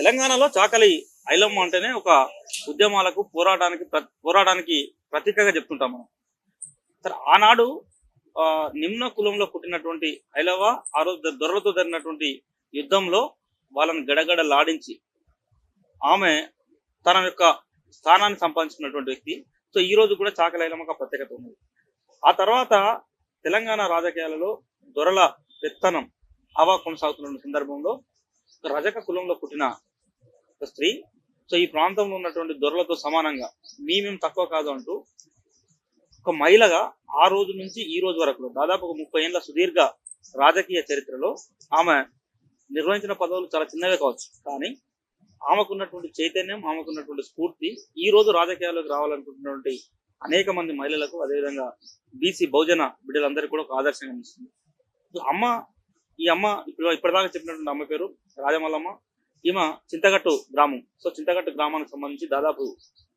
తెలంగాణలో చాకలి ఐలమ్మ అంటేనే ఒక ఉద్యమాలకు పోరాటానికి ప్రతీకగా చెప్తుంటాం మనం. సరే, ఆనాడు నిమ్న కులంలో పుట్టినటువంటి ఐలవ్వ ఆ రోజు దొరలతో జరిగినటువంటి యుద్ధంలో వాళ్ళని గడగడలాడించి ఆమె తన యొక్క స్థానాన్ని సంపాదించుకున్నటువంటి వ్యక్తి. సో ఈ రోజు కూడా చాకలి ఐలమ్మకు ప్రత్యేకత ఉన్నది. ఆ తర్వాత తెలంగాణ రాజకీయాలలో దొరల పెత్తనం హవా కొనసాగుతున్న సందర్భంలో రజక కులంలో పుట్టిన ఒక స్త్రీ సో ఈ ప్రాంతంలో ఉన్నటువంటి దొరలతో సమానంగా మేమేం తక్కువ కాదు అంటూ ఒక మహిళగా ఆ రోజు నుంచి ఈ రోజు వరకు దాదాపు ఒక 30 ఏళ్ల సుదీర్ఘ రాజకీయ చరిత్రలో ఆమె నిర్వహించిన పదవులు చాలా చిన్నవే కావచ్చు, కానీ ఆమెకున్నటువంటి చైతన్యం, ఆమెకున్నటువంటి స్ఫూర్తి ఈ రోజు రాజకీయాల్లోకి రావాలనుకుంటున్నటువంటి అనేక మంది మహిళలకు, అదేవిధంగా బీసీ బహుజన బిడ్డలందరికీ కూడా ఒక ఆదర్శంగా నిలుస్తుంది. ఈ అమ్మ ఇప్పటిదాకా చెప్పినటువంటి అమ్మ పేరు రాజమల్లమ్మ. ఈమె చింతగట్టు గ్రామం. సో చింతగట్టు గ్రామానికి సంబంధించి దాదాపు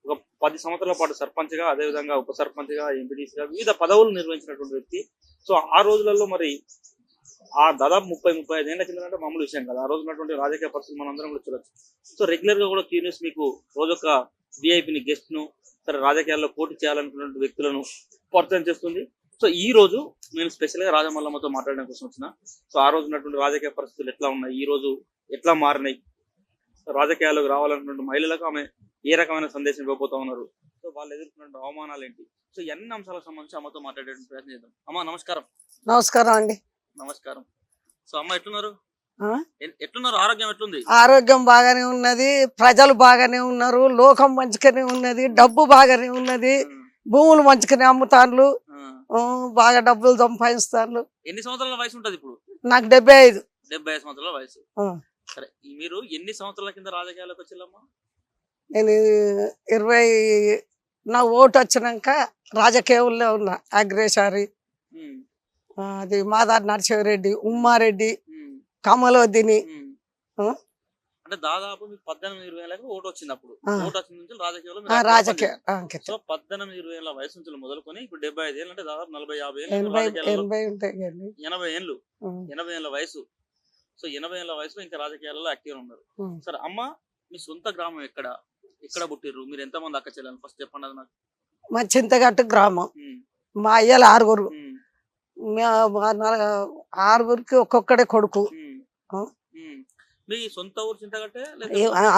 ఒక 10 సంవత్సరాల పాటు సర్పంచ్గా, అదేవిధంగా ఉప సర్పంచ్గా, ఎంపీటీసీగా వివిధ పదవులు నిర్వహించినటువంటి వ్యక్తి. సో ఆ రోజులలో మరి ఆ దాదాపు 30-35 ఏళ్ల కింద అంటే మామూలు విషయం కదా. ఆ రోజు ఉన్నటువంటి రాజకీయ పరిస్థితులు మనందరం కూడా చూడొచ్చు. సో రెగ్యులర్ గా కూడా క్యూన్యూస్ మీకు రోజొక్క విఐపిని, గెస్ట్ ను, సరే రాజకీయాల్లో పోటీ చేయాలనుకున్న వ్యక్తులను పరిచయం చేస్తుంది. సో ఈ రోజు నేను స్పెషల్ గా రాజమల్లమ్మతో మాట్లాడడం కోసం వచ్చిన. సో ఆ రోజు ఉన్నటువంటి రాజకీయ పరిస్థితులు ఎట్లా ఉన్నాయి, ఈ రోజు ఎట్లా మారినాయి, రాజకీయాల్లోకి రావాలనుకున్న మహిళలకు ఆమె ఏ రకమైన సందేశం ఇవ్వబోతా ఉన్నారు, సో వాళ్ళు ఎదుర్కొన్న అవమానాలు ఏంటి, సో అన్ని అంశాలకు సంబంధించి అమ్మతో మాట్లాడే ప్రయత్నం చేద్దాం. అమ్మ నమస్కారం. నమస్కారం అండి. నమస్కారం. సో అమ్మ ఎట్లున్నారు? ఆరోగ్యం ఎట్లుంది? ఆరోగ్యం బాగానే ఉన్నది, ప్రజలు బాగానే ఉన్నారు, లోకం మంచిగానే ఉన్నది, డబ్బు బాగానే ఉన్నది, భూములు మంచిగానే అమ్ముతాన్లు, బాగా డబ్బులు సంపాదిస్తాన్లు. ఎన్ని సంవత్సరాల వయసు ఉంటది ఇప్పుడు? నాకు 75. 75 సంవత్సరాల వయసు. సరే, మీరు ఎన్ని సంవత్సరాల కింద రాజకీయాలకు వచ్చిల్లమ్మా? నేను 20 నా ఓటు వచ్చినాక రాజకీయంలో ఉన్నా. అగ్రేసారి, అది మాదారి నరసింహారెడ్డి, ఉమ్మారెడ్డి, కమలోదిని. అంటే దాదాపు మీకు 18-20 ఏళ్ళకి ఓటు వచ్చింది. అప్పుడు ఓటు వచ్చిన నుంచి రాజకీయాలు సో 18-20 ఏళ్ళ వయసు నుంచి మొదలుకొని ఇప్పుడు 75 ఏళ్ళు అంటే దాదాపు 40-50 ఏళ్ళు, 80 ఏళ్ళు, 80 ఏళ్ళ వయసు. సో 80 ఏళ్ళ వయసులో ఇంకా రాజకీయాలలో యాక్టివ్ ఉన్నారు. సరే అమ్మ, మీ సొంత గ్రామం ఎక్కడ పుట్టిర్రు? మీరు ఎంత మంది అక్క చెల్లెలు ఫస్ట్ చెప్పండి అది నాకు. మా చింతగట్టు గ్రామం. మా అయ్యలు 6గురు. 6గురికి ఒక్కొక్కడే కొడుకు. మీ సొంత ఊరు చింతగట్టే?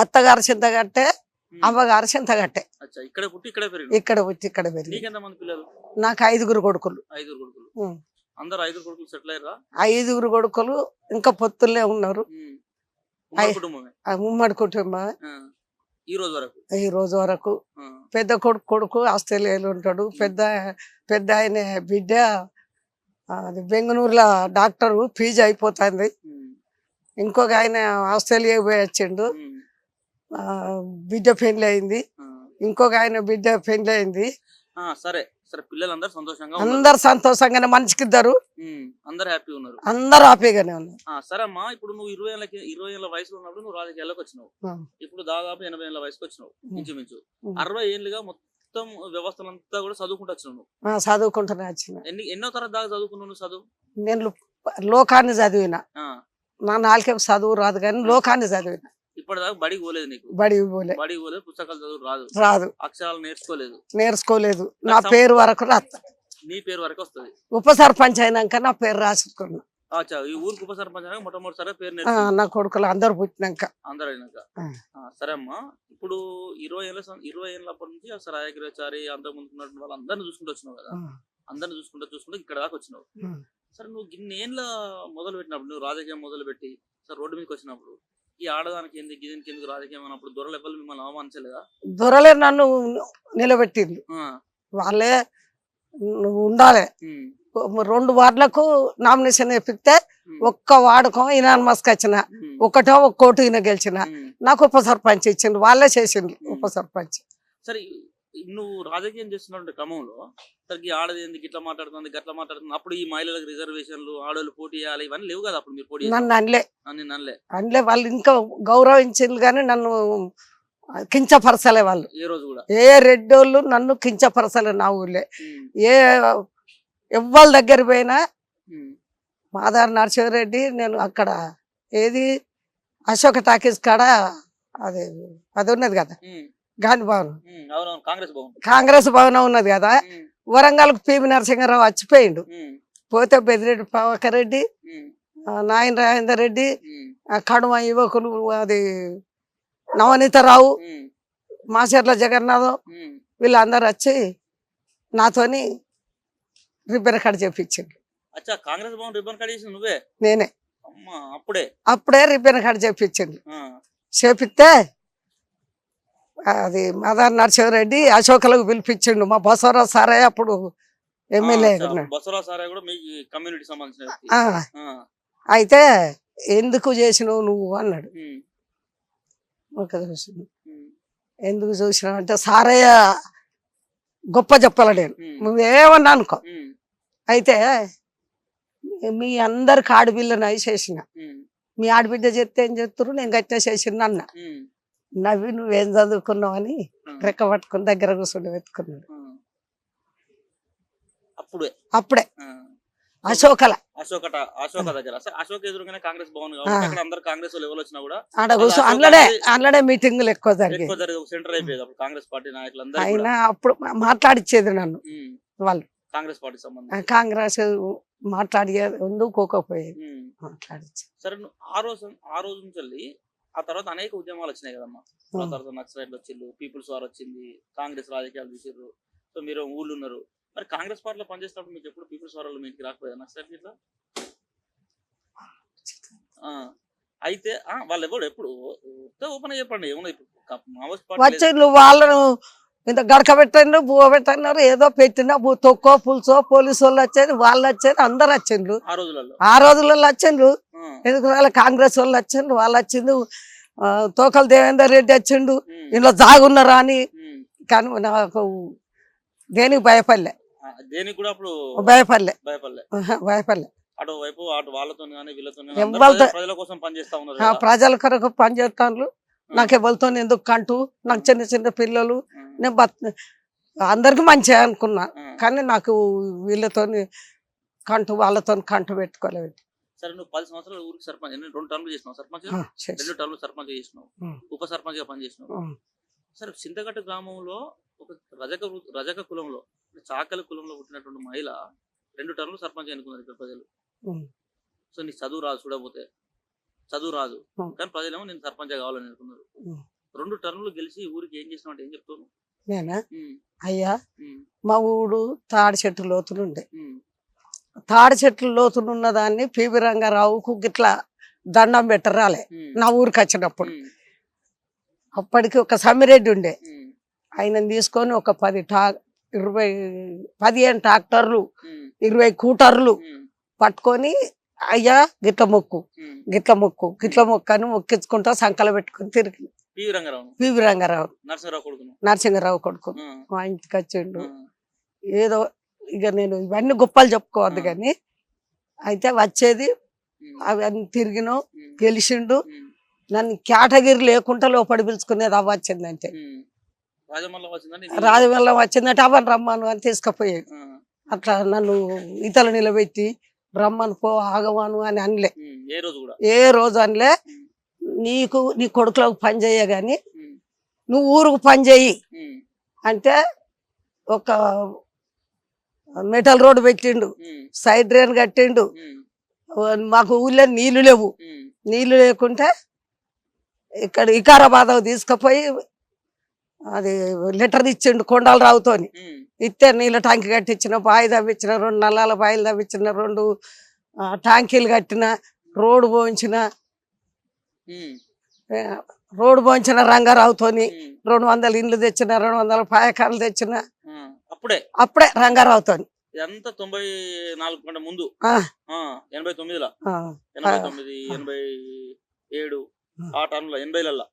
అత్తగారు చింతగట్టే, అమ్మగారు చింతగట్టే. ఇక్కడ పుట్టి ఇక్కడే పెరిగి? ఇక్కడ పుట్టి ఇక్కడ పెరిగి. ఎంతమంది పిల్లలు? నాకు 5గురు కొడుకులు. 5 కొడుకులు. అందరు 5 కొడుకులు సెటిల్ అయ్యారా? 5గురు కొడుకులు ఇంకా పొత్తులే ఉన్నారు. ఉమ్మడి కుటుంబమే ఈ రోజు వరకు. పెద్ద కొడుకు ఆస్ట్రేలియాలో ఉంటాడు. పెద్ద ఆయన బిడ్డ అది బెంగళూరులో డాక్టర్, పీజీ అయిపోతుంది. ఇంకొక ఆయన ఆస్ట్రేలియా పోయి వచ్చిండు, బిడ్డ పెళ్లి అయింది. ఇంకొక ఆయన బిడ్డ పెళ్లి అయింది. సరే సరే, పిల్లలందరూ సంతోషంగా, అందరు సంతోషంగానే, మనిషికి అందరు హ్యాపీగానే ఉన్నారు. సరే అమ్మా, ఇప్పుడు నువ్వు 20 ఏళ్ళ వయసులో ఉన్నప్పుడు నువ్వు రాజకీయాల్లోకి వచ్చినావు. ఇప్పుడు దాదాపు 80 ఏళ్ళ వయసుకు వచ్చినావు. ఇంచుమించు 60 ఏళ్ళుగా మొత్తం వ్యవస్థలంతా కూడా చదువుకుంటూ వచ్చినావు. చదువుకుంటూనే వచ్చిన. ఎన్నో తరగతి దాకా చదువుకున్నావు చదువు? నేను లోకాన్ని చదివిన. నా 4 చదువు రాదు కానీ లోకాన్ని చదివిన. ఇప్పటిదాకా బడికి పోలేదు నీకు? బడికి పోలేదు. పుస్తకాలు చదువు రాదు. అక్షరాలు నేర్చుకోలేదు. నా పేరు వరకు రాస్తా. నీ పేరు వరకు వస్తుంది. ఉప సర్పంచ్ అయినాక నా పేరు రాసుకున్నా. ఈ ఊరికి ఉప సర్పంచ్ అయినా మొట్టమొదటిసారి పేరు నా కొడుకులు అందరు పుట్టినాక. అందరు అయినాక. సరే అమ్మా, ఇప్పుడు 20 ఏళ్ళప్పటి నుంచి అసలు రాజకీయచారి అంతకు ముందుకున్నటువంటి వాళ్ళు అందరిని చూసుకుంటూ వచ్చినావు కదా. అందరిని చూసుకుంటూ ఇక్కడ దాకా వచ్చినావు. సరే, నువ్వు ఇన్నేళ్ళ మొదలు పెట్టినప్పుడు, నువ్వు రాజకీయం మొదలు పెట్టి సరే రోడ్డు మీదకి వచ్చినప్పుడు ఈ ఆడదానికి ఎందుకు, గిదానికి ఎందుకు రాజకీయం అన్నప్పుడు దొరలు ఎవరు మిమ్మల్ని అవమానించలేదా? దొరలే నన్ను నిలబెట్టింది. వాళ్ళే నువ్వు ఉండాలి. 2 వార్డులకు నామినేషన్ వేపిస్తే ఒక్క వార్డుకో ఇనానిమస్కి వచ్చిన, ఒక్క కోటు ఈయన గెలిచిన. నాకు ఉప సర్పంచ్ ఇచ్చింది, వాళ్ళే చేసింది ఉప సర్పంచ్. సరే, నువ్వు రాజకీయం చేస్తున్న క్రమంలో సరికి ఆడది ఎందుకు ఇట్లా మాట్లాడుతుంది, గట్లా మాట్లాడుతుంది, అప్పుడు ఈ మహిళలకు రిజర్వేషన్లు, ఆడవాళ్ళు పోటీ చేయాలి, ఇవన్నీ లేవు కదా అప్పుడు? మీరు పోటీ నన్ను అనలే వాళ్ళు, ఇంకా గౌరవించింది కానీ నన్ను కించపరచలే వాళ్ళు. ఏ రోజు కూడా ఏ రెడ్డోళ్ళు నన్ను కించపరచలే. నా ఊళ్ళే ఎవ్వరి దగ్గర పోయినా మాదారి నరసింహారెడ్డి, నేను అక్కడ ఏది అశోక టాకీస్ కాడ అది అది ఉన్నది కదా ఉమ్, గాంధీ భవనం, అవునవును కాంగ్రెస్ భవన్. కాంగ్రెస్ భవనం ఉన్నది కదా. ఉమ్, వరంగల్కు పివి నరసింహారావు వచ్చిపోయిండు. ఉమ్, పోతే బెదిరెడ్డి ప్రభాకర్ రెడ్డి, ఉమ్, నాయన రాజేందర్ రెడ్డి, ఉమ్, కడుమ యువకులు, అది నవనీతరావు, ఉమ్, మాచర్ల జగన్నాథం, ఉమ్. వీళ్ళందరూ వచ్చి నాతోని రిబ్బన్ కట్ చేపించిండు. అచ్చా కాంగ్రెస్ భవన్ రిబ్బన్ కట్ చేసింది నువ్వే? నేనే. అమ్మా అప్పుడే? అప్పుడే రిబ్బన్ కట్ చేపించిండు. ఆ, చేపిస్తే అది మదర్ నరసింహారెడ్డి అశోకలకు పిలిపించిండు. మా బసవరావు సారే అప్పుడు ఎమ్మెల్యే అచ్చా, ఉన్నాడు. బసవరాజ్ సారా కూడా మీ కమ్యూనిటీ సంబంధించిన వ్యక్తి. ఆ, ఆ, అయితే ఎందుకు చేసినావు నువ్వు అన్నాడు. ఉమ్, ఒక చూసిన ఉమ్, ఎందుకు చూసినావు అంటే సారయ్య గొప్ప చెప్పాల నేను, ఉమ్, నువ్వేమన్నా అనుకో. ఉమ్, అయితే మీ అందరికి ఆడపిల్లని చేసిన, ఉమ్, మీ ఆడబిడ్డ చెప్తే ఏం చెప్తురు, నేను గట్టిగా చేసిన అన్న. ఉమ్, నవ్వి నువ్వేం చదువుకున్నావు అని ఉమ్, రెక్క పట్టుకుని దగ్గర కూర్చుండి వెతుకున్నాడు. ఉమ్. అప్పుడే? అప్పుడే ఆ. అశోకల అశోక దగ్గర అశోక్ ఎదురుగానే కాంగ్రెస్ భవన్ కాబట్టి అక్కడ అందరు కాంగ్రెస్ వాళ్ళు ఎవరు వచ్చినా కూడా ఆడ కూర్చో అందులోనే మీటింగులు ఎక్కువ జరిగాయి. ఎక్కువ జరిగే సెంటర్ అయిపోయేది అప్పుడు కాంగ్రెస్ పార్టీ నాయకులందరూ కూడా. అయినా అప్పుడు మాట్లాడిచ్చేది నన్ను ఉమ్, వాళ్ళు, కాంగ్రెస్ పార్టీ సంబంధించి. కాంగ్రెస్ మాట్లాడేది ఎందుకోకపోయేది, ఉమ్. మాట్లాడిచ్చేది. సరే నువ్వు ఆ రోజు నుంచి వెళ్ళి ఆ తర్వాత అనేక ఉద్యమాలు వచ్చినాయి కదమ్మా. ఆ తర్వాత నక్సలైట్లు వచ్చిండ్రు, పీపుల్స్ వార్ వచ్చింది, కాంగ్రెస్ రాజకీయాలు తీసిర్రు. సో మీరు ఊళ్ళు ఉన్నారు, మరి కాంగ్రెస్ పార్టీలో పనిచేసినప్పుడు మీకు ఎప్పుడు పీపుల్స్ వార్ మీ ఇంటికి రాకపోయా నక్సలైట్లు ఇట్లా? అయితే వాళ్ళు ఎవరు ఎప్పుడు ఓపెన్ చెప్పండి ఏమన్నా ఇప్పుడు మావోయిస్ట్ పార్టీ వచ్చిండ్రు వాళ్ళను ఇంత గడక పెట్టిండ్రు, బువ్వ పెట్టినారు, ఏదో పెట్టినా తొక్కో పులుసో పోలీసు వాళ్ళు వచ్చారు, వాళ్ళు వచ్చారు, అందరు వచ్చిండ్రు. ఆ రోజులలో వచ్చిండ్రు. ఎందుకు వాళ్ళ కాంగ్రెస్ వాళ్ళు వచ్చిండ్రు, వాళ్ళు వచ్చిండు. తోకల దేవేందర్ రెడ్డి వచ్చిండు, ఇంట్లో జాగున్నారా అని. కానీ నాకు దేనికి భయపడలే, దేనికి కూడా అప్పుడు భయపడలే, భయపడలే. అటు వైపు అటు వాళ్ళతో వీళ్ళతో ప్రజల కోసం పనిచేస్తా ఉన్నారు, ప్రజల కొరకు పనిచేస్తాను. నాకు ఎవరితో ఎందుకు కంటూ, నాకు చిన్న చిన్న పిల్లలు, నేను అందరికి మంచిగా అనుకున్నా. కానీ నాకు వీళ్ళతో కంటూ వాళ్ళతో కంటూ పెట్టుకోలేదు. సరే నువ్వు 10 సంవత్సరాలు ఊరికి సర్పంచ్, 2 టర్మ్లు చేసినావు సర్పంచ్, 2 టర్మ్లు సర్పంచ్ చేసినావు, ఉప సర్పంచ్ గా పనిచేసినావు. సరే చింతగట్టు గ్రామంలో ఒక రజక కులంలో, చాకలి కులంలో పుట్టినటువంటి మహిళ 2 టర్మ్లు సర్పంచ్ అనుకున్నారు ఇక్కడ ప్రజలు. సో నీకు చదువు రాదు, చూడకపోతే చదువు రాదు, కానీ ప్రజలేమో నేను సర్పంచ్ కావాలని అనుకున్నారు. 2 టర్మ్లు గెలిచి ఊరికి ఏం చేసినావు అంటే ఏం చెప్తాను? నేనా అయ్యా, మా ఊడు తాడి చెట్టు లోతులుండే, తాడి చెట్లు లోతులున్న దాన్ని పివి రంగారావుకు గిట్లా దండం పెట్టరాలే నా ఊరికి వచ్చినప్పుడు. అప్పటికి ఒక సమ్మిరెడ్డి ఉండే, ఆయన తీసుకొని ఒక 15 ట్రాక్టర్లు 20 కూటర్లు పట్టుకొని, అయ్యా గిట్ల మొక్కు గిట్ల మొక్కు గిట్ల మొక్కు అని మొక్కించుకుంటా సంకల పెట్టుకుని తిరిగి పివి రంగారావు నరసింహారావు కొడుకు మా ఇంటికి వచ్చిండు. ఏదో ఇక నేను ఇవన్నీ గొప్పలు చెప్పుకోవద్దు కానీ, అయితే వచ్చేది అవన్నీ తిరిగినాం, గెలిచిండు. నన్ను కేటగిరీ లేకుండా లోపడి పిలుచుకునేది అవ్వ వచ్చిందంటే, రాజమల్లం వచ్చిందంటే అవన్నీ రమ్మను అని తీసుకుపోయేది. అట్లా నన్ను ఈతలు నిలబెట్టి రమ్మను పో ఆగవాను అని అనలే, ఏ రోజు అనలే. నీకు నీ కొడుకులకు పని చేయ గాని నువ్వు ఊరుకు పని చేయి అంటే, ఒక మెటల్ రోడ్డు పెట్టిండు, సైడ్ డ్రైన్ కట్టిండు. మాకు ఊళ్ళో నీళ్లు లేవు, నీళ్లు లేకుంటే ఇక్కడ వికారాబాద్ తీసుకుపోయి అది లెటర్ ఇచ్చిండు కొండలరావుతోని. ఇస్తే నీళ్ళ ట్యాంక్ కట్టించిన, బావి తవ్వించిన, 2 నల్లాల బావిలు తవ్వించిన, 2 ట్యాంకీలు కట్టిన, రోడ్డు పోయించిన రంగారావుతోని 200 ఇండ్లు తెచ్చిన, 200 పాయకాలు తెచ్చిన. అప్పుడే రంగారావుతోని 94 కంటే ముందు 89లో 89 87 ఆ టర్మ్లో 80లలో.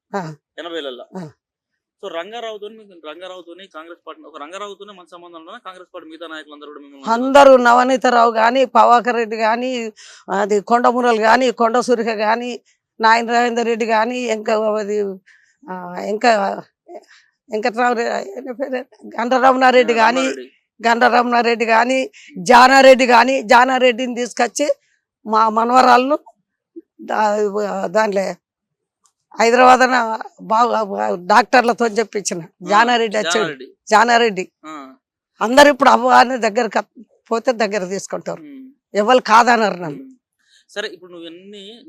సో రంగారావుతోని కాంగ్రెస్ పార్టీ, ఒక రంగారావుతోనే మంచి సంబంధం ఉన్నా కాంగ్రెస్ పార్టీ మిగతా నాయకులందరూ కూడా అందరూ నవనీతరావు గాని, ప్రభాకర్ రెడ్డి గాని, అది కొండమురలు గాని, కొండ సురిక గాని, నాయన రాజేందర్ రెడ్డి గాని, ఇంకా గండరమణారెడ్డి గాని, జానారెడ్డిని తీసుకొచ్చి మా మనవరాలను దానిలో హైదరాబాద్ బాగా డాక్టర్లతో చెప్పించిన జానారెడ్డి వచ్చాడు, జానారెడ్డి. జానారెడ్డి. ఆ, అందరు ఇప్పుడు అవ్వ అని దగ్గర పోతే దగ్గర తీసుకుంటారు, ఉమ్, ఎవరు కాదన్నారు నన్ను. ఉమ్. సరే ఇప్పుడు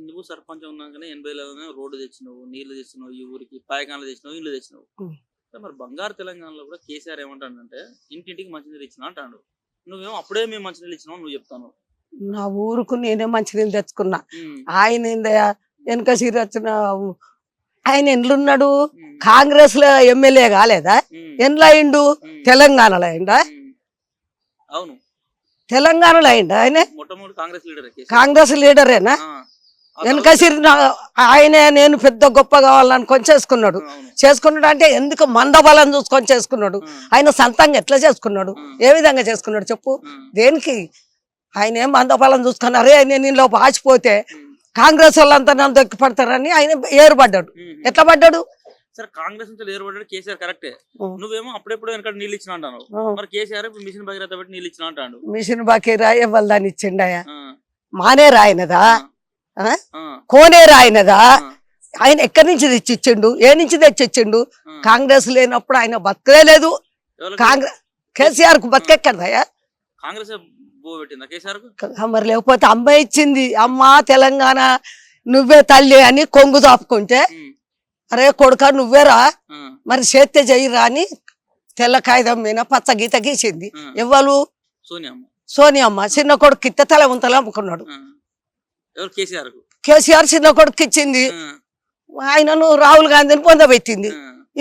నువ్వు సర్పంచ్ ఉన్నాకనే 80లలో రోడ్డు తెచ్చినావు, నీళ్లు తెచ్చినావు, ఈ ఊరికి పాయకాన్లు తెచ్చినావు, ఇల్లు తెచ్చినావు. ఉమ్. మరి బంగారు తెలంగాణలో కూడా కేసీఆర్ ఏమంటాడంటే ఇంటింటికి మంచినీళ్ళు ఇచ్చినా అంటాడు. నువ్వేమో అప్పుడే మేము మంచినీళ్ళు ఇచ్చినావు నువ్వు చెప్తాను. నా ఊరుకు నేనే మంచినీళ్ళు తెచ్చుకున్నా. ఆయన వెనక సీరి వచ్చిన ఆయన ఎండ్లున్నాడు, కాంగ్రెస్ లో ఎమ్మెల్యే కాలేదా? ఎండ్లో అయిండు, తెలంగాణలో అయిందా? అవును, తెలంగాణలో అయిందా ఆయన? మొట్టమొదటి కాంగ్రెస్ లీడర్. కాంగ్రెస్ లీడరేనా? వెనక సిరి ఆయన నేను పెద్ద గొప్ప కావాలనుకొని చేసుకున్నాడు. చేసుకున్నాడు అంటే ఎందుకు మందబలం చూసుకొని చేసుకున్నాడు. ఆయన సొంతంగా ఎట్లా చేసుకున్నాడు, ఏ విధంగా చేసుకున్నాడు చెప్పు? దేనికి? ఆయన ఏం మందబలం చూసుకున్నారు. నేను ఇంట్లో పాచిపోతే కాంగ్రెస్ వాళ్ళంతా నన్ను దొక్కి పడతారని ఆయన ఏర్పడ్డాడు. ఎట్లా పడ్డాడు? సరే కాంగ్రెస్ నుంచి ఏర్పడ్డాడు కేసీఆర్ కరెక్టే. నువ్వేమో అప్పుడెప్పుడు వెనక నీళ్ళు ఇచ్చిన అంటాను. మరి కేసీఆర్ మిషన్ భగీరథ పెట్టి నీళ్ళు ఇచ్చిన అంటాడు. మిషన్ భగీరథ ఎవరు దాన్ని ఇచ్చిండయా? మానే రాయనదా, కోనే రాయనదా? ఆయన ఎక్కడి నుంచి తెచ్చిచ్చిండు, ఏ నుంచి తెచ్చిచ్చిండు? కాంగ్రెస్ లేనప్పుడు ఆయన బతకలేదు. కాంగ్రెస్ కేసీఆర్ కు బతికెక్కడదయా? కాంగ్రెస్ మరి లేకపోతే అమ్మ ఇచ్చింది. అమ్మ తెలంగాణ నువ్వే తల్లి అని కొంగు దాపుకుంటే, అరే కొడుక నువ్వేరా మరి చేస్తే చెయ్యిరా అని తెల్ల కాగితం మీద పచ్చ గీత గీసింది. ఎవరు? సోనియమ్మ. చిన్న కొడుకు ఇస్తే తల ఉంతలు అమ్ముకున్నాడు. కేసీఆర్ చిన్న కొడుకు ఇచ్చింది. ఆయనను రాహుల్ గాంధీని పొందబెట్టింది.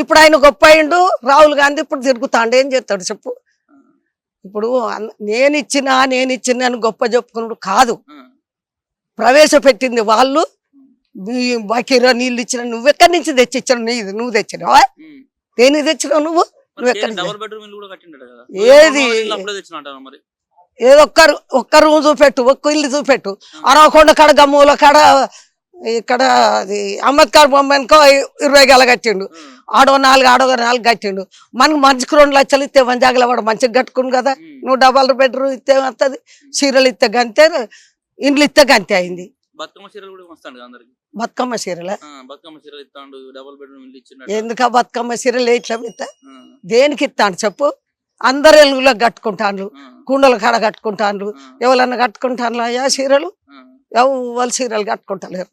ఇప్పుడు ఆయన గొప్ప అయిండు, రాహుల్ గాంధీ ఇప్పుడు తిరుగుతాండు. ఏం చేస్తాడు చెప్పు? ఇప్పుడు నేనిచ్చినా అని గొప్ప చెప్పుకున్నాడు కాదు. ప్రవేశపెట్టింది వాళ్ళు. బకీరా నీళ్ళు ఇచ్చిన నువ్వెక్కడి నుంచి తెచ్చిచ్చావు? నువ్వు తెచ్చినావా? దేనికి తెచ్చినావు నువ్వు? నువ్వెక్కడి ఏది? ఏదో ఒక్క రూమ్ చూపెట్టు, ఒక్క ఇల్లు చూపెట్టు. అరవకొండ కాడ గమ్మూల కాడ ఇక్కడ అంబేద్కర్ బొమ్మకో 20 గల కట్టిండు. ఆడో 4 కట్టిండు. మనకు మనిషికి 2 లక్షలు ఇస్తే మంచిగా వాడు మంచిగా కట్టుకుని కదా. నువ్వు డబల్ బెడ్రూమ్ ఇస్తే వస్తుంది, చీరలు ఇస్తే గంతే, ఇండ్లు ఇస్తే గంతే అయింది. బతుకమ్మ చీరలు కూడా వస్తాడు అందరికి. బతుకమ్మ చీరల బతుకమ్మ చీరలు ఇస్తాడు, డబల్ బెడ్రూమ్ ఇల్లు ఇచ్చిండు. ఎందుక బతుకమ్మ చీరలు ఇట్లా ఇస్తా? దేనికి ఇస్తాను చెప్పు? అందరు ఎలుగులో కట్టుకుంటాను, కుండల కాడ కట్టుకుంటాను. ఎవరన్నా కట్టుకుంటాను అయ్యా చీరలు? ఎవరు చీరలు కట్టుకుంటలేరు.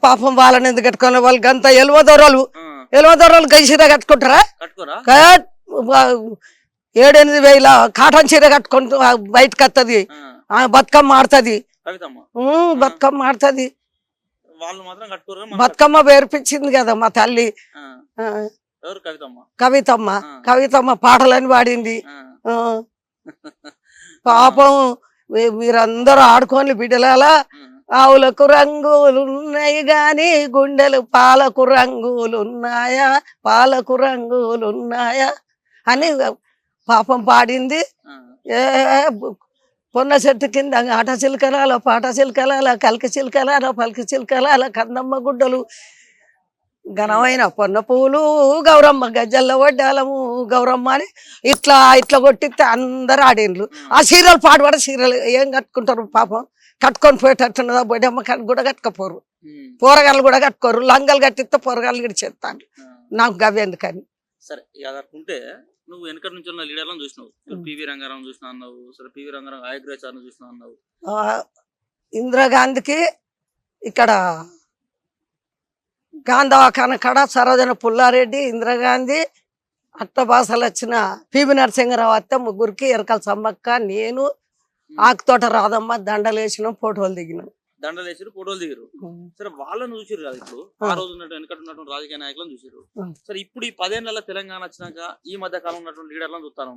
పాపం వాళ్ళని ఎందుకు కట్టుకోవాలి? వాళ్ళు గంత ఎలువదొరలు గైసీర కట్టుకుంటారా? 7-8 కాటన్ చీర కట్టుకుంటూ బయటకు వస్తుంది, బతుకమ్మ ఆడుతుంది. బతుకమ్మ ఆడుతుంది. బతుకమ్మ పేర్పించింది కదా మా తల్లి కవితమ్మ. పాటలని పాడింది. పాపం మీరందరూ ఆడుకోని బిడ్డలాల. ఆవులకు రంగులున్నాయి గాని గుండెలు పాలకు రంగులున్నాయా, పాలకు రంగులున్నాయా అని పాపం పాడింది. పొన్న చెట్టు కింద ఆట చిలకలాల, పాట చిలకలాల, కలక చిలకలాల, పలక చిలకలాల, కందమ్మ గుడ్డలు, ఘనమైన పొన్న పువ్వులు, గౌరమ్మ గజ్జల్లో వడ్డాలము గౌరమ్మ అని ఇట్లా కొట్టిస్తే అందరు ఆడిండ్రు. ఆ చీరలు పాడుపడ చీరలు ఏం కట్టుకుంటారు పాపం? కట్టుకొని పోయేటట్టున్నదా? బొడ్డమ్మ కూడా కట్టుకపోరు, పోరగాళ్ళు కూడా కట్టుకోరు. లంగలు కట్టిస్తే పోరగాళ్ళు గిడిచేస్తాను. నాకు గవి ఎందుకని. సరే అదనుకుంటే నువ్వు వెనక నుంచి ఉన్న లీడర్లను చూసినావు. పివి రంగారావు చూసినా అన్నావు. సరే పివి రంగారావు ఆయగ్రహాన్ని చూసినా అన్నావు. ఇందిరాగాంధీకి ఇక్కడ గాంధీవాకాన కాడ సరోజన పుల్లారెడ్డి, ఇందిరాగాంధీ, అట్టబాసలు వచ్చిన పివి నరసింహరావు అత్త, ముగ్గురికి ఎరకల సమ్మక్క, నేను, ఆకుతోట రాదమ్మ దండలేసిన ఫోటోలు దిగినాం. దండలేసారు, ఫోటోలు దిగారు. సరే వాళ్ళని చూసారు కదా. ఇప్పుడు ఆ రోజు వెనకటి ఉన్నటువంటి రాజకీయ నాయకులను చూసారు. సరే ఇప్పుడు ఈ 10 ఏళ్ల తెలంగాణ వచ్చినాక ఈ మధ్య కాలం ఉన్నటువంటి లీడర్లను చూస్తాను.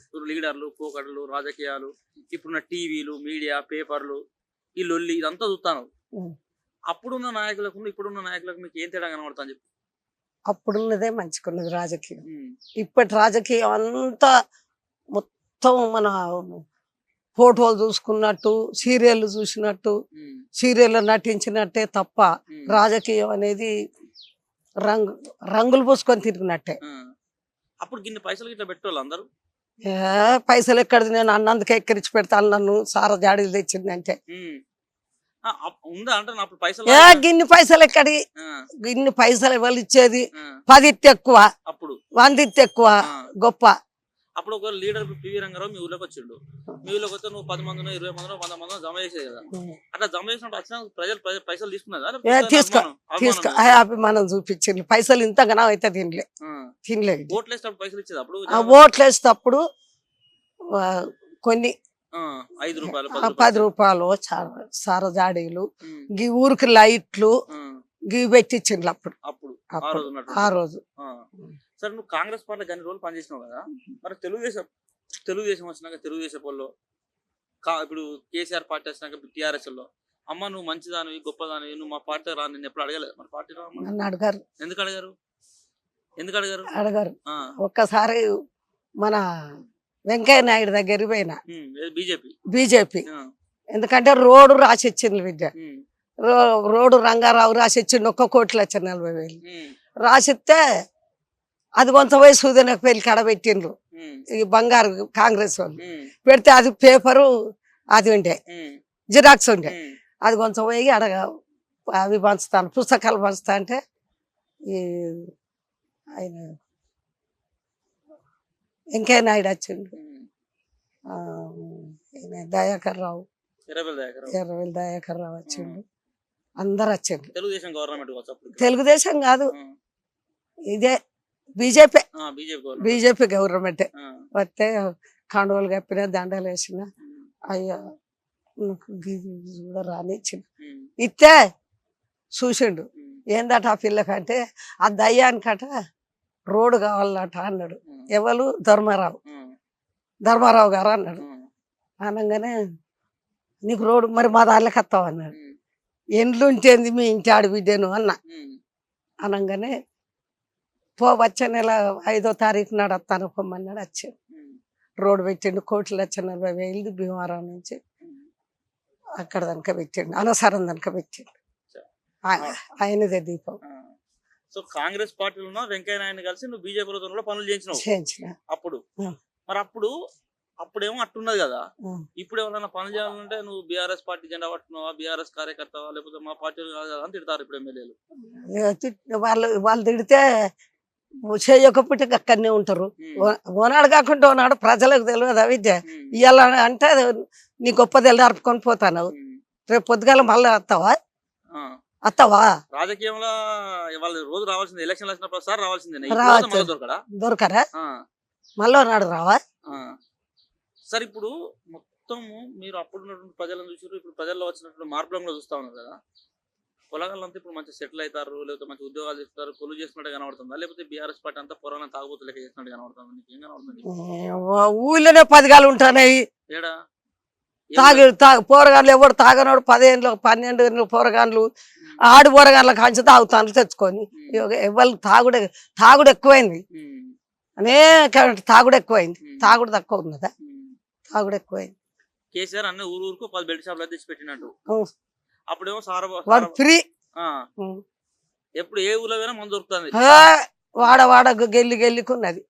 ఇప్పుడు లీడర్లు, పోకడలు, రాజకీయాలు, ఇప్పుడున్న టీవీలు, మీడియా, పేపర్లు, ఈ లొల్లి ఇదంతా చూస్తాను. అప్పుడున్న నాయకులకు ఇప్పుడున్న నాయకులకు మీకు ఏం తేడా కనబడతా అని చెప్పి? అప్పుడున్నదే మంచుకున్నది రాజకీయం. ఇప్పటి రాజకీయం అంతా మొత్తం మన ఫోటోలు చూసుకున్నట్టు, సీరియల్ చూసినట్టు, సీరియల్ నటించినట్టే తప్ప రాజకీయం అనేది రంగులు పూసుకొని తిరిగినట్టే. అప్పుడు గిన్ని పైసలు ఇట్లా పెట్టేవాళ్ళు అందరూ. పైసలు ఎక్కడిది? నేను అన్నందుకే ఎక్కరించి పెడతాను నన్ను సారా జాడీలు తెచ్చింది అంటే. ఉందా అంటే నా అప్పుడు పైసలు ఏ గిన్ని పైసలు ఎక్కడి ఆ, గిన్ని పైసలు ఎవరు ఇచ్చేది ఆ, 10 ఇత్తే ఎక్కువ అప్పుడు 100 ఇత్తే ఎక్కువ ఆ. గొప్ప. అప్పుడు ఒక లీడర్ పివి రంగారావు మీ ఊళ్ళోకి వచ్చిండు. మీ ఊళ్ళోకి వస్తే నువ్వు 10 మందినో 20 మందినో 100 మందినో జమ చేసేది కదా. అట్లా జమ చేసినప్పుడు వచ్చిన పైసలు తీసుకున్నదా? ఏ తీసుకో అభిమానం మీద? అభిమానం చూపించింది. పైసలు ఇంతగానో అయితే తినలే ఆ. తినలేదు. ఓట్లు వేసేటప్పుడు పైసలు ఇచ్చేది అప్పుడు ఆ ఓట్లు వేసేటప్పుడు కొన్ని 5 రూపాయలు 10 రూపాయలు సారజాడీలు ఉమ్, గీ ఊరికి లైట్లు ఆ, గీ పెట్టించిండ్రు అప్పుడు అప్పుడు ఆ అప్పుడు రోజు ఉన్నట్టు. ఆ రోజు. సరే నువ్వు కాంగ్రెస్ పార్టీలో అన్ని రోజులు పనిచేసినావు కదా, మరి తెలుగుదేశం వచ్చినాక తెలుగుదేశం వాళ్ళు ఇప్పుడు కేసీఆర్ పార్టీ వచ్చినాక టీఆర్ఎస్ లో అమ్మ నువ్వు మంచిదానివి గొప్పదానివి నువ్వు మా పార్టీ రా నేను ఎప్పుడు అడగలేదు మరి పార్టీలో నన్ను అడగారు ఎందుకు అడిగారు? ఎందుకు అడిగారు? అడగారు. ఆ, ఒక్కసారి మన వెంకయ్య నాయుడు దగ్గరికి పోయినా బీజేపీ. బీజేపీ. ఎందుకంటే రోడ్డు రాసిచ్చింది విద్య రోడ్డు రంగారావు రాసిచ్చిండు 1,40,40,000 రాసిస్తే అది కొంత పోయి సూదనకు పెళ్లి కాడ పెట్టిండ్రు ఈ బంగారు కాంగ్రెస్ వాళ్ళు పెడితే అది పేపరు అది ఉండే జిరాక్స్ ఉండే అది కొంచెం పోయి అడగ అవి పంచుతాను పుస్తకాలు పంచుతా అంటే ఈ ఆయన వెంకయ్య నాయుడు వచ్చిండు దయాకర్ రావు ఎర్రవెల్లి దయాకర్ రావు వచ్చిండు అందరు వచ్చిండ్రు. తెలుగుదేశం గవర్నమెంట్ తెలుగుదేశం కాదు ఇదే బీజేపీ బీజేపీ గవర్నమెంటే వస్తే కాండోలు కప్పిన దండలు వేసిన అయ్యా కూడా రానిచ్చిన ఇస్తే చూసిండు ఏందట ఆ పిల్లకంటే ఆ దయ్యానికట రోడ్డు కావాలట అన్నాడు. ఎవరు ధర్మారావు గారు అన్నాడు. అనగానే నీకు రోడ్డు మరి మా దానిలోకి వస్తావు అన్నాడు. ఎండ్లు ఉంటేంది మీ ఇంటి ఆడబిడ్డను అన్న అనగానే వచ్చే నెల 5వ తారీఖు నాడు వస్తాను పొమ్మన్నాడు. వచ్చాడు రోడ్డు పెట్టిండు 1,40,40,000 భీమవరం నుంచి అక్కడ దనక పెట్టిండు అనసరం దనక పెట్టిండు ఆయనదే దీపం. సో కాంగ్రెస్ పార్టీలో వెంకయ్య నాయుడు కలిసి నువ్వు బీజేపీలో కూడా పనులు చేయించిన అప్పుడు మరి అప్పుడేమో అట్టున్నది కదా. ఇప్పుడు ఎవరైనా పనులు చేయాలంటే నువ్వు బీఆర్ఎస్ పార్టీ జెండా పట్టున్నావా బీఆర్ఎస్ కార్యకర్తవా లేకపోతే మా పార్టీ కాదు కదా అని తిడతారు ఇప్పుడు ఎమ్మెల్యేలు. వాళ్ళు తిడితే చేయకపోతే అక్కడనే ఉంటారు. ఓనాడు కాకుండా ఓనాడు ప్రజలకు తెలియదు విద్య ఇవాళ అంటే నీ గొప్ప తెల్లార్పుకొని పోతాను. రేపు పొద్దుగాల మళ్ళీ వస్తావా రాజకీయంలో వాళ్ళు రోజు రావాల్సింది ఎలక్షన్ వచ్చినప్పుడు సార్ రావాల్సిందే దొరకరా మళ్ళీ నాడు రావా. సార్ ఇప్పుడు మొత్తం మీరు అప్పుడు ఉన్నటువంటి ప్రజలను చూసారు ఇప్పుడు ప్రజల్లో వచ్చినటువంటి మార్పులను చూస్తా ఉన్నారు కదా. పొలగాళ్ళంతా ఇప్పుడు మంచిగా సెటిల్ అవుతారు లేకపోతే మంచి ఉద్యోగాలు చేస్తారు కొలు చేస్తున్నట్టు కనబడుతుందా లేకపోతే బీఆర్ఎస్ పార్టీ అంతా పొరాన తాగుబోతు లెక్క చేస్తున్నట్టు కనబడుతుంది? నీకు ఏం కనబడుతుంది? ఊళ్ళోనే 10 గాలు ఉంటాయి ఏడా పోరగాన్లు ఎవరు తాగనోడు 10 ఏళ్ళు 12 పోరగాన్లు ఆడు పోరగాన్ల కాంచి తాగుతాను తెచ్చుకొని ఎవరు తాగుడు ఎక్కువైంది అనేక తాగుడు ఎక్కువైంది. తాగుడు తక్కువ ఉన్నదా? తాగుడు ఎక్కువైంది. కేసీఆర్ అన్ని ఊరుకు 10 బెల్ట్ షాపులు తెచ్చి పెట్టినట్టు అప్పుడేమో వాడు ఫ్రీ ఎప్పుడు ఏ ఊళ్ళో పోయినా మందు దొరుకుతుంది. వాడ గెల్లికున్నది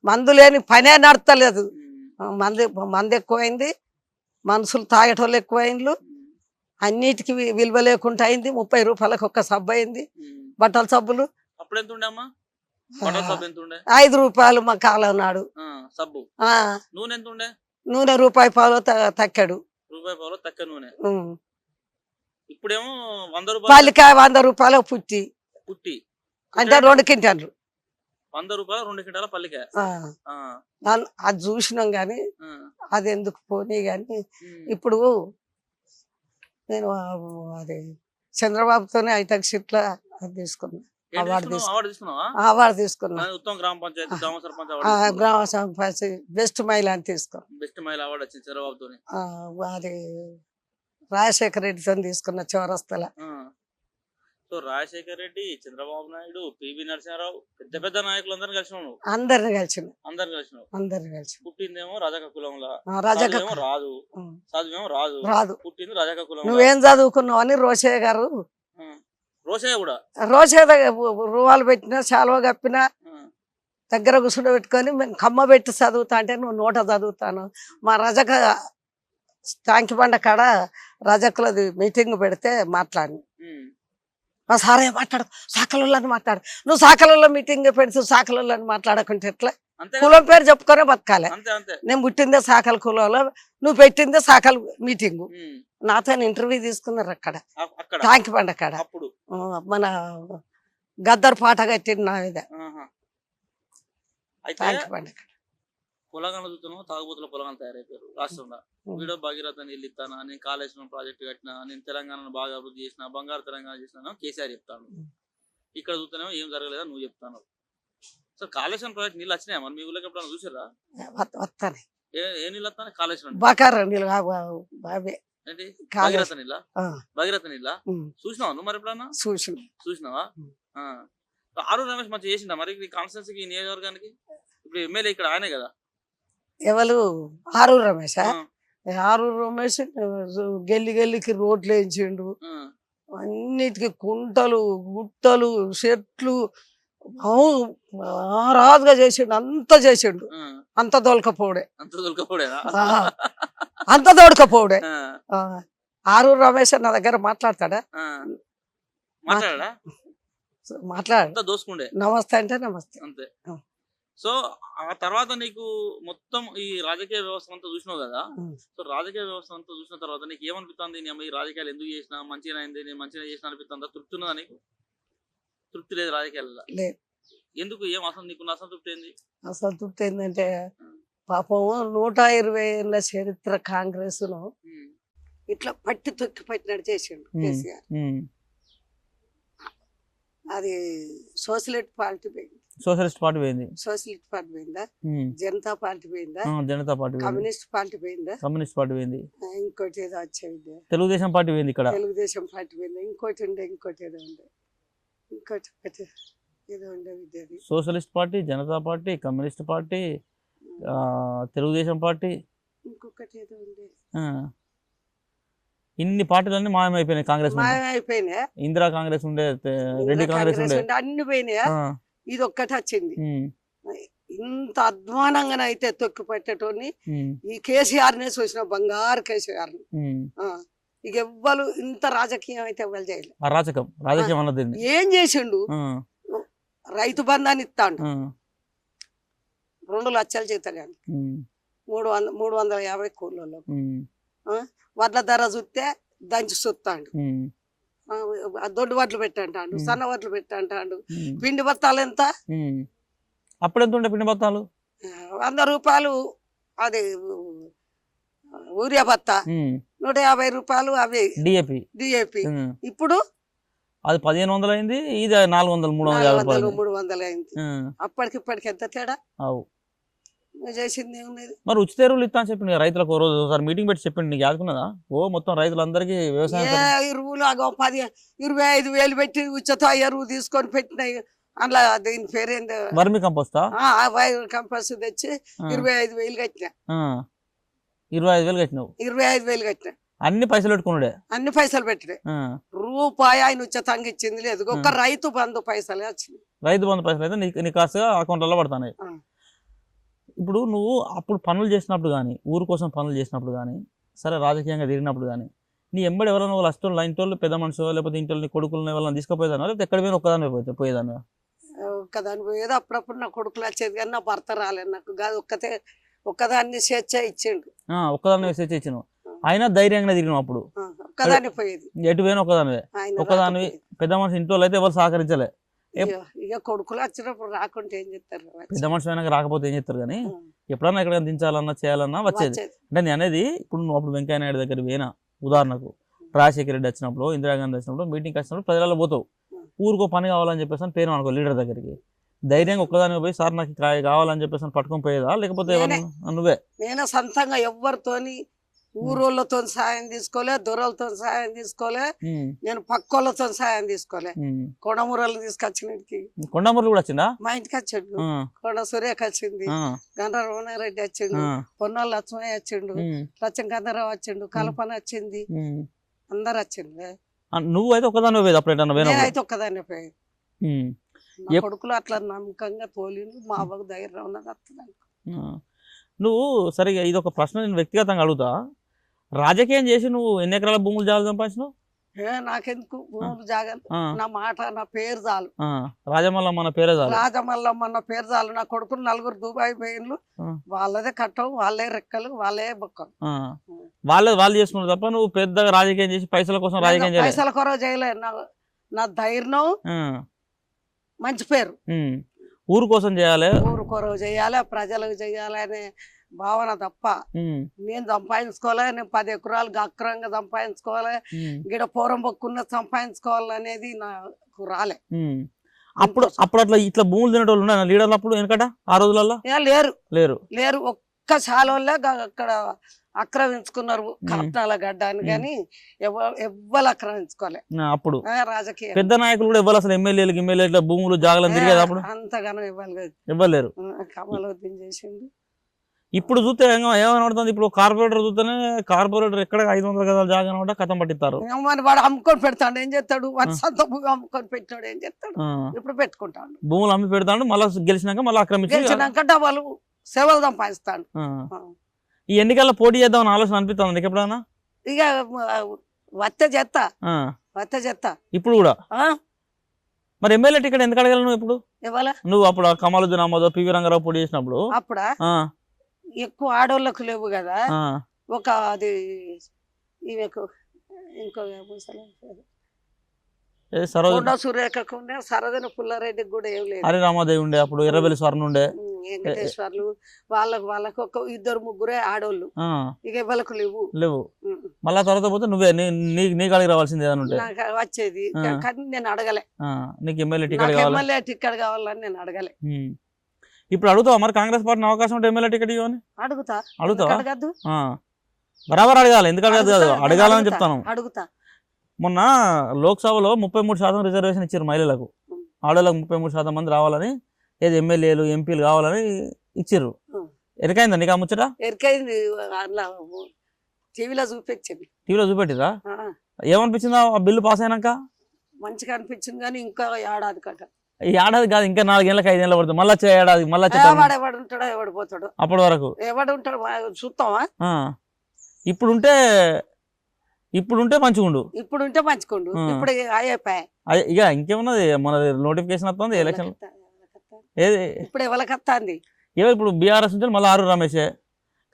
మందు లేని పనే నడతలేదు. మందు ఎక్కువైంది మనుషులు తాగేటోళ్ళు ఎక్కువైండ్లు అన్నిటికీ విలువ లేకుండా అయింది. 30 రూపాయలకు ఒక్క సబ్బు అయింది. బట్టల సబ్బులు అప్పుడు ఎంత ఉండే అమ్మా? 5 రూపాయలు మా కాలం నాడు సబ్బు. నూనె ఎంత ఉండే? నూనె ₹1 తక్కాడు నూనె. ఇప్పుడేమో 100 రూపాయలు పల్లికాయ 100 రూపాయలు పుట్టి అంటే 2 క్వింటాలు 100 రూపాయలు 2 క్వింటాల పల్లికాయ. అది చూసినాం గాని అది ఎందుకు పోనీ గాని ఇప్పుడు నేను అది చంద్రబాబుతోనే ఐటక్ షీట్ల అది తీసుకున్నా అవార్డు తీసుకున్నా గ్రామ పంచాయతీ బెస్ట్ మహిళ అని తీసుకున్నా. అది రాజశేఖర రెడ్డితో తీసుకున్న చౌరస్తల. సో రాజశేఖర రెడ్డి చంద్రబాబు నాయుడు పివి నరసింహారావు పెద్ద నాయకులు అందరిని కలిసిన పుట్టిందేమో రజక కులంలో రాదు పుట్టింది రజక కులం. నువ్వేం చదువుకున్నావు అని రోషయ్య గారు రోషయ్య రువాలు పెట్టినా శాలువ కప్పినా దగ్గర కూర్చుండ పెట్టుకొని కమ్మ పెట్టి చదువుతా అంటే నువ్వు 100 చదువుతాను. మా రజక టాంకి బండ కాడ రజకులది మీటింగ్ పెడితే మాట్లాడి మా సారే మాట్లాడు సాకలలో మాట్లాడు నువ్వు సాకలలో మీటింగ్ పెడుతూ సాకలలో మాట్లాడకుంటే ఎట్లా కులం పేరు చెప్పుకొనే బతకాలి నేను పుట్టిందే సాకల కులంలో నువ్వు పెట్టిందే సాకల మీటింగ్ నాతో ఇంటర్వ్యూ తీసుకున్నారు అక్కడ టాంకి బండ అక్కడ మన గద్దర్ పాట కట్టింది నా మీద టాంకి బండ పొలగాన చూస్తున్నాం తాగుబోతుల పొలగాన తయారైపోయారు రాష్ట్రంలో వీడో భగీరథ నీళ్ళు ఇస్తానా నేను కాళేశ్వరం ప్రాజెక్టు కట్టినా నేను తెలంగాణను బాగా అభివృద్ధి చేసిన బంగారు తెలంగాణ చేసినా కేసీఆర్ చెప్తాను ఇక్కడ చూస్తేనేమో ఏం జరగలేదా నువ్వు చెప్తాను సార్ కాళేశ్వరం ప్రాజెక్ట్ నీళ్ళు వచ్చినాయా మరి మీ ఊళ్ళకి ఎప్పుడైనా చూసారా వస్తానే ఏ నీళ్ళు వస్తాను కాళేశ్వరం బకార నీళ్ళు ఏంటి భగీరథ నీళ్ళ భగీరథ నీళ్ళ చూసినావా నువ్వు మరి ఎప్పుడన్నా చూసినావా ఆరు రమేష్ మంచి చేసిందా మరి ఈ కాన్స్టిట్యున్సీకి ఈ నియోజకవర్గానికి ఇప్పుడు ఎమ్మెల్యే ఇక్కడ ఆయనే కదా ఎవరు ఆరూరు రమేష్ ఆరూరు రమేష్ గెల్లికి రోడ్లు వేయించిండు అన్నిటికీ కుంటలు గుట్టలు చెట్లు రాజుగా చేసిండు అంత చేసిండు అంత దొలకపోడే అంత దొడకపోడే ఆరూరు రమేష్ నా దగ్గర మాట్లాడతాడా మాట్లాడు దోసుకుండే నమస్తే అంటే నమస్తే అంతే సో ఆ తర్వాత నీకు మొత్తం ఈ రాజకీయ వ్యవస్థ అంతా చూసినావు కదా సో రాజకీయ వ్యవస్థ అంతా చూసిన తర్వాత నీకు ఏమనిపిస్తుంది ఈ రాజకీయాలు ఎందుకు చేసినా మంచిగా అయింది నేను మంచిగా చేసిన అనిపిస్తుందా తృప్తి ఉన్నదా నీకు తృప్తి లేదు రాజకీయాలలో ఎందుకు ఏం అసలు నీకున్న అసంతృప్తి ఏంది అసంతృప్తి ఏంటంటే పాపం 120 ఏళ్ళ చరిత్ర కాంగ్రెస్ ను ఇట్లా పట్టి తొక్కి పట్టినట్టు చేసిండు కేసీఆర్ అది సోషలిస్ట్ పార్టీ పోయింది సోషలిస్ట్ పార్టీ పోయింది సోషలిస్ట్ పార్టీ పోయిందా జనతా పార్టీ పోయిందా జనతా పార్టీ కమ్యూనిస్ట్ పార్టీ పోయిందా కమ్యూనిస్ట్ పార్టీ పోయింది ఇంకోటి ఏదో వచ్చేది తెలుగుదేశం పార్టీ పోయింది ఇక్కడ తెలుగుదేశం పార్టీ పోయిందా ఇంకోటి ఏదో ఉండే ఇంకోటి ఏదో ఉండేది socialist party Janata party communist party Telugu Desam party ఇంకొకటి ఏదో ఉండే ఇన్ని పార్టీలన్నీ మాయమైపోయినాయి కాంగ్రెస్ మాయమైపోయినాయి ఇందిరా కాంగ్రెస్ ఉండే రెడ్డి కాంగ్రెస్ ఉండే అన్ని పోయినాయా ఇది ఒక్కటి వచ్చింది ఇంత అధ్వానంగానైతే తొక్కి పెట్టేటోని ఈ కేసీఆర్ నే చూసిన బంగారు కేసీఆర్ ఇక ఎవ్వరు ఇంత రాజకీయం అయితే ఎవ్వరు చేయలేదు రాజకీయం అన్నది ఏం చేసిండు రైతు బంధాన్ని ఇస్తాడు 2 లక్షలు జీతం 350 కూలీలు వడ్ల ధర చూస్తే దంచి చూస్తాడు దొడ్డు వడ్లు పెట్టంటాడు సన్న వడ్లు పెట్టంటాడు పిండి బత్తాలు ఎంత అప్పుడు ఎంత ఉండే పిండి బత్తాలు 100 రూపాయలు అది యూరియా బత్తా 150 రూపాయలు అవి డిఏపి ఇప్పుడు అది 1500 అయింది ఇది 400 300 అయింది అప్పటికిప్పటికి ఎంత తేడా చేసింది మరి ఉచిత ఎరువులు ఇస్తా అని చెప్పింది రైతులకు రోజు ఒకసారి మీటింగ్ పెట్టి చెప్పింది నీకు యాదుకున్నదా మొత్తం రైతులందరికీ వ్యవసాయం ఎరువులు 25,000 పెట్టి ఉచిత ఎరువు తీసుకొని పెట్టినాయి అందులో దీని పేరేంది వర్మి కంపోస్తా కంపోస్ట్ తెచ్చి 25,000 కట్టినా 25,000 కట్టినావు 25,000 కట్టినా అన్ని పైసలు పెట్టుకున్నాడే అన్ని పైసలు పెట్టినాయి రూపాయి ఆయన ఉచితంగా ఇచ్చింది లేదు ఒక్క రైతు బంధు పైసలే వచ్చింది రైతు బంధు పైసలు అయితే నీ కాస్త అకౌంట్లలో పడుతున్నాయి ఇప్పుడు నువ్వు అప్పుడు పనులు చేసినప్పుడు కానీ ఊరు కోసం పనులు చేసినప్పుడు కానీ సరే రాజకీయంగా తిరిగినప్పుడు కానీ నీ ఎంబడి ఎవరైనా వాళ్ళు అష్టోళ్ళు ఇంటోళ్ళు పెద్ద మనుషులు లేకపోతే ఇంటోళ్ళని కొడుకులని వాళ్ళని తీసుకుపోయేదాను లేకపోతే ఎక్కడ పోయినా ఒక్కదాని పోయేదాన్ని ఒక్కదాని పోయేది అప్పుడప్పుడు నా కొడుకులు వచ్చేది కానీ నా భర్త రాలేదు నాకు కాదు ఒక్కదాన్ని స్వేచ్ఛ ఇచ్చిండు ఒక్కదాన్ని స్వేచ్ఛ ఇచ్చిన అయినా ధైర్యంగా తిరిగినావు అప్పుడు ఒక్కదాన్ని పోయేది ఎటు పోయినా ఒక్కదానివి పెద్ద మనిషి ఇంట్లో అయితే ఎవరు సహకరించలే ఇక కొడుకులు వచ్చినప్పుడు రాకుంటే ఏం చేస్తారు పెద్ద మనిషి అయినా రాకపోతే ఏం చేస్తారు కానీ ఎప్పుడన్నా ఎక్కడైనా దించాలన్నా చేయాలన్నా వచ్చేది అంటే నేను అనేది ఇప్పుడు నువ్వు అప్పుడు వెంకయ్య నాయుడు దగ్గర పోయినా ఉదాహరణకు రాజశేఖర రెడ్డి వచ్చినప్పుడు ఇందిరాగాంధీ వచ్చినప్పుడు మీటింగ్కి వచ్చినప్పుడు ప్రజలలో పోతావు ఊరికో పని కావాలని చెప్పేసి పేరు అనుకో లీడర్ దగ్గరికి ధైర్యంగా ఒక్కదాని పోయి సార్ నాకు కావాలని చెప్పేసి పట్టుకొని పోయేదా లేకపోతే నువ్వే నేను సొంతంగా ఎవరితోని ఊరోళ్ళతో సాయం తీసుకోలే దొరలతో సాయం తీసుకోలే నేను పక్కోళ్ళతో సాయం తీసుకోలే కొండమూరలు తీసుకొచ్చినకి కొండమూరలు కూడా వచ్చిందా మా ఇంటికి వచ్చాడు కొండ సురేఖ వచ్చింది గండ్ర రమణారెడ్డి వచ్చిండు పొన్నాళ్ళు లక్ష్మయ్య వచ్చిండు లక్ష్మం గంధరావు వచ్చిండు కల్పన వచ్చింది అందరు వచ్చిండు నువ్వు అయితే ఒక్కదాన్ని అయితే ఒక్కదాన్ని పోయి కొడుకులు అట్లా నమ్మకంగా తోలిండు మా అవ్వకు ధైర్యం ఉన్నది వస్తుంది నువ్వు సరిగా ఇది ఒక ప్రశ్న నేను వ్యక్తిగతంగా అడుగుతా రాజకీయం చేసి నువ్వు ఎన్ని ఎకరాల భూములు జాగ్రత్త సంపాదించినావు? నాకెందుకు భూములు జాగాలి, ఆ, నా మాట నా పేరు చాలు. ఆ, రాజమల్లమ్మ మన పేరే చాలు. రాజమల్లమ్మ నా పేరు చాలు. నా కొడుకులు 4 దుబాయ్ పోయిన్లు, ఆ. వాళ్ళదే కట్టం, వాళ్ళే రెక్కలు, వాళ్ళే బొక్కలు. ఆ, వాళ్ళు చేసుకున్నారు తప్ప నువ్వు పెద్దగా రాజకీయం చేసి పైసల కోసం రాజకీయం చేయలేదు. పైసల కొరవ చేయలేదు. నా ధైర్యం, ఆ, మంచి పేరు. ఊరు కోసం చేయాలి. ఊరు కొరవ చేయాలి, ప్రజలకు చేయాలి అనే భావన తప్ప నేను సంపాదించుకోవాలి, నేను 10 ఎకరాలు అక్రమంగా సంపాదించుకోవాలి, గిడ పూరం బొక్కున్న సంపాదించుకోవాలనేది నాకు రాలే. అప్పుడు అట్లా ఇట్లా భూములు తినేటోళ్ళు ఉన్నాయి లీడర్లు అప్పుడు వెనకట ఆ రోజులలో? లేరు. ఒక్క శాలల్లో అక్కడ ఆక్రమించుకున్నారు కట్నాల గడ్డ అని, కానీ ఎవ్వరు ఆక్రమించుకోలే అప్పుడు. రాజకీయ పెద్ద నాయకులు కూడా ఇవ్వాలి అసలు, ఎమ్మెల్యేలు భూములు జాగలం తిరిగేది అప్పుడు అంతగానో ఇవ్వలేరు. కమలోద్దీన్ చేసిండు. ఇప్పుడు చూస్తే ఏమనబడుతుంది, ఇప్పుడు కార్పొరేటర్ చూస్తేనే కార్పొరేటర్ ఎక్కడ 500 గజాల జాగా కూడా కథం పట్టిస్తారు. వాడు అమ్ముకొని పెడతాడు, ఏం చేస్తాడు? సొంత భూమి అమ్ముకొని పెట్టాడు, ఏం చేస్తాడు? ఇప్పుడు పెట్టుకుంటాడు, భూములు అమ్మి పెడతాడు, మళ్ళీ గెలిచినాక మళ్ళీ గెలిచినాక డబ్బులు సేవలు సంపాదిస్తాడు. ఈ ఎన్నికల్లో పోటీ చేద్దామని ఆలోచన అనిపిస్తుంది నీకు ఎప్పుడైనా? ఇక వత్త చేస్తా ఇప్పుడు కూడా. మరి ఎమ్మెల్యే టికెట్ ఎందుకు అడగాలి నువ్వు ఇప్పుడు? నువ్వు అప్పుడు కమలుద్దీన్ అహ్మద్, పివి రంగారావు పోటీ చేసినప్పుడు అప్పుడా ఎక్కువ ఆడోళ్ళకు లేవు కదా, ఒక అది ఈమెకు ఇంకో సురేఖకు ఉండే, సరదన పుల్లారెడ్డికి కూడా ఏం లేదు. హరిరామాదేవి ఉండే, అప్పుడు ఎర్రబెల్లి స్వర్ణ ఉండే, వెంకటేశ్వర్లు, వాళ్ళకు ఒక 2-3 ఆడోళ్ళు. ఇక ఎవరికి లేవు. మళ్ళా తర్వాత పోతే నువ్వే నీకు అడిగి రావాల్సింది వచ్చేది, కానీ నేను అడగలే. నీకు ఎమ్మెల్యే టికెట్ కావాలని నేను అడగలే. ఇప్పుడు అడుగుతావా మరి కాంగ్రెస్ పార్టీని అవకాశం ఉంటే ఎమ్మెల్యే టికెట్ ఇవ్వని? అడుగుతావా? బరాబర్ అడగాలి, ఎందుకు అడగదు కాదు, అడగాలని చెప్తాను. అడుగుతా. మొన్న లోక్సభలో 33% రిజర్వేషన్ ఇచ్చారు మహిళలకు, ఆడవాళ్ళకు 33% మంది రావాలని, ఏది ఎమ్మెల్యేలు ఎంపీలు కావాలని ఇచ్చారు. ఎరికైందా నీకు ఆ ముచ్చట? ఎరికైంది, టీవీలో చూపెట్టిరా? ఏమనిపించిందా ఆ బిల్లు పాస్ అయినాక? మంచిగా అనిపించింది, కానీ ఇంకా ఏడాది కట్ట. ఈ ఏడాది కాదు, ఇంకా 4 ఏళ్ళకి 5 ఏళ్ళ పడుతుంది, మళ్ళీ ఏడాది మళ్ళీ ఎవడుంటాడో ఎవడిపోతాడు అప్పటి వరకు. ఎవడు ఉంటాడు చూస్తావా? ఇప్పుడుంటే మంచిగుండు. ఇప్పుడుంటే మంచిగుండు. ఇప్పుడు ఇక ఇంకేమున్నది, మన నోటిఫికేషన్ వస్తుంది ఎలక్షన్. ఇప్పుడు ఎవరికి వస్తుంది? ఇప్పుడు బీఆర్ఎస్ నుంచి మళ్ళీ ఆరు రమేషే,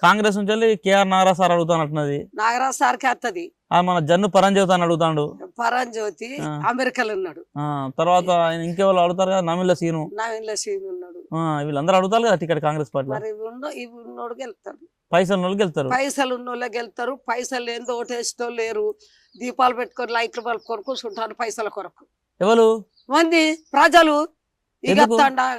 కాంగ్రెస్ నుంచి కేఆర్ నాగరాజ్ సార్ అడుగుతానట్టున్నది. నాగరాజ్ సార్కి వస్తుంది. మన జన్ను పరంజ్యోతి అని అడుగుతాడు. పరంజ్యోతి అమెరికాలో ఉన్నాడు. తర్వాత ఆయన ఇంకెవరు అడుగుతారు కదా, నమిల్ల సీను ఉన్నాడు. వీళ్ళందరూ అడుగుతారు కదా టికెట్ కాంగ్రెస్ పార్టీ. పైసలు ఉన్నోళ్ళకి వెళ్తారు, పైసలు ఉన్నోళ్ళకి వెళ్తారు. పైసలు ఏందో ఓటేస్తూ లేరు, దీపాలు పెట్టుకొని లైట్లు పలుపుకొని కూర్చుంటారు పైసల కొరకు. ఎవరు మంది ప్రజలు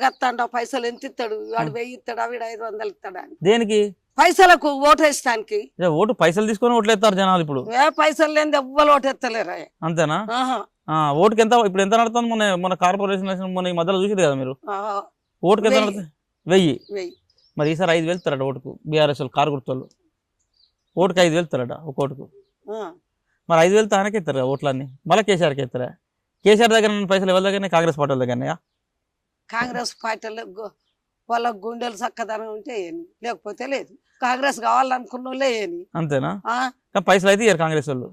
గత్తాండా పైసలు ఎంత ఇస్తాడు? వాడు 1000 ఇస్తాడా, వీడు 500 ఇస్తాడా? దేనికి? పైసలకు ఓటేస్తానికి. ఓటు పైసలు తీసుకొని ఓట్లు ఎత్తారు జనాలు. ఇప్పుడు పైసలు లేని ఎవ్వరు ఓటెత్తలేరా? అంతేనా? ఓటుకి ఎంత ఇప్పుడు ఎంత నడుతుంది? మన కార్పొరేషన్ మొన్న ఈ మధ్యలో చూసారు కదా మీరు, ఓటుకి ఎంత నడుతుంది? 1000. మరి ఈసారి 5,000 ఇస్తారట ఓటుకు. బీఆర్ఎస్ వాళ్ళు కారు గుర్తోళ్ళు ఓటుకు 5,000 ఇస్తారట ఒక ఓటుకు. మరి 5,000 తానకే ఇస్తారు కదా ఓట్లన్నీ, మళ్ళీ కేసీఆర్కి ఇస్తారా? కేసీఆర్ దగ్గర పైసలు ఎవరి దగ్గర? కాంగ్రెస్ పార్టీ వాళ్ళ దగ్గర. కాంగ్రెస్ పార్టీలో వాళ్ళ గుండెలు చక్కదనం ఉంటే ఏని, లేకపోతే లేదు. కాంగ్రెస్ కావాలనుకున్న వాళ్ళే ఏని. అంతేనా? పైసలు అయితే ఇయ్యారు కాంగ్రెస్ వాళ్ళు.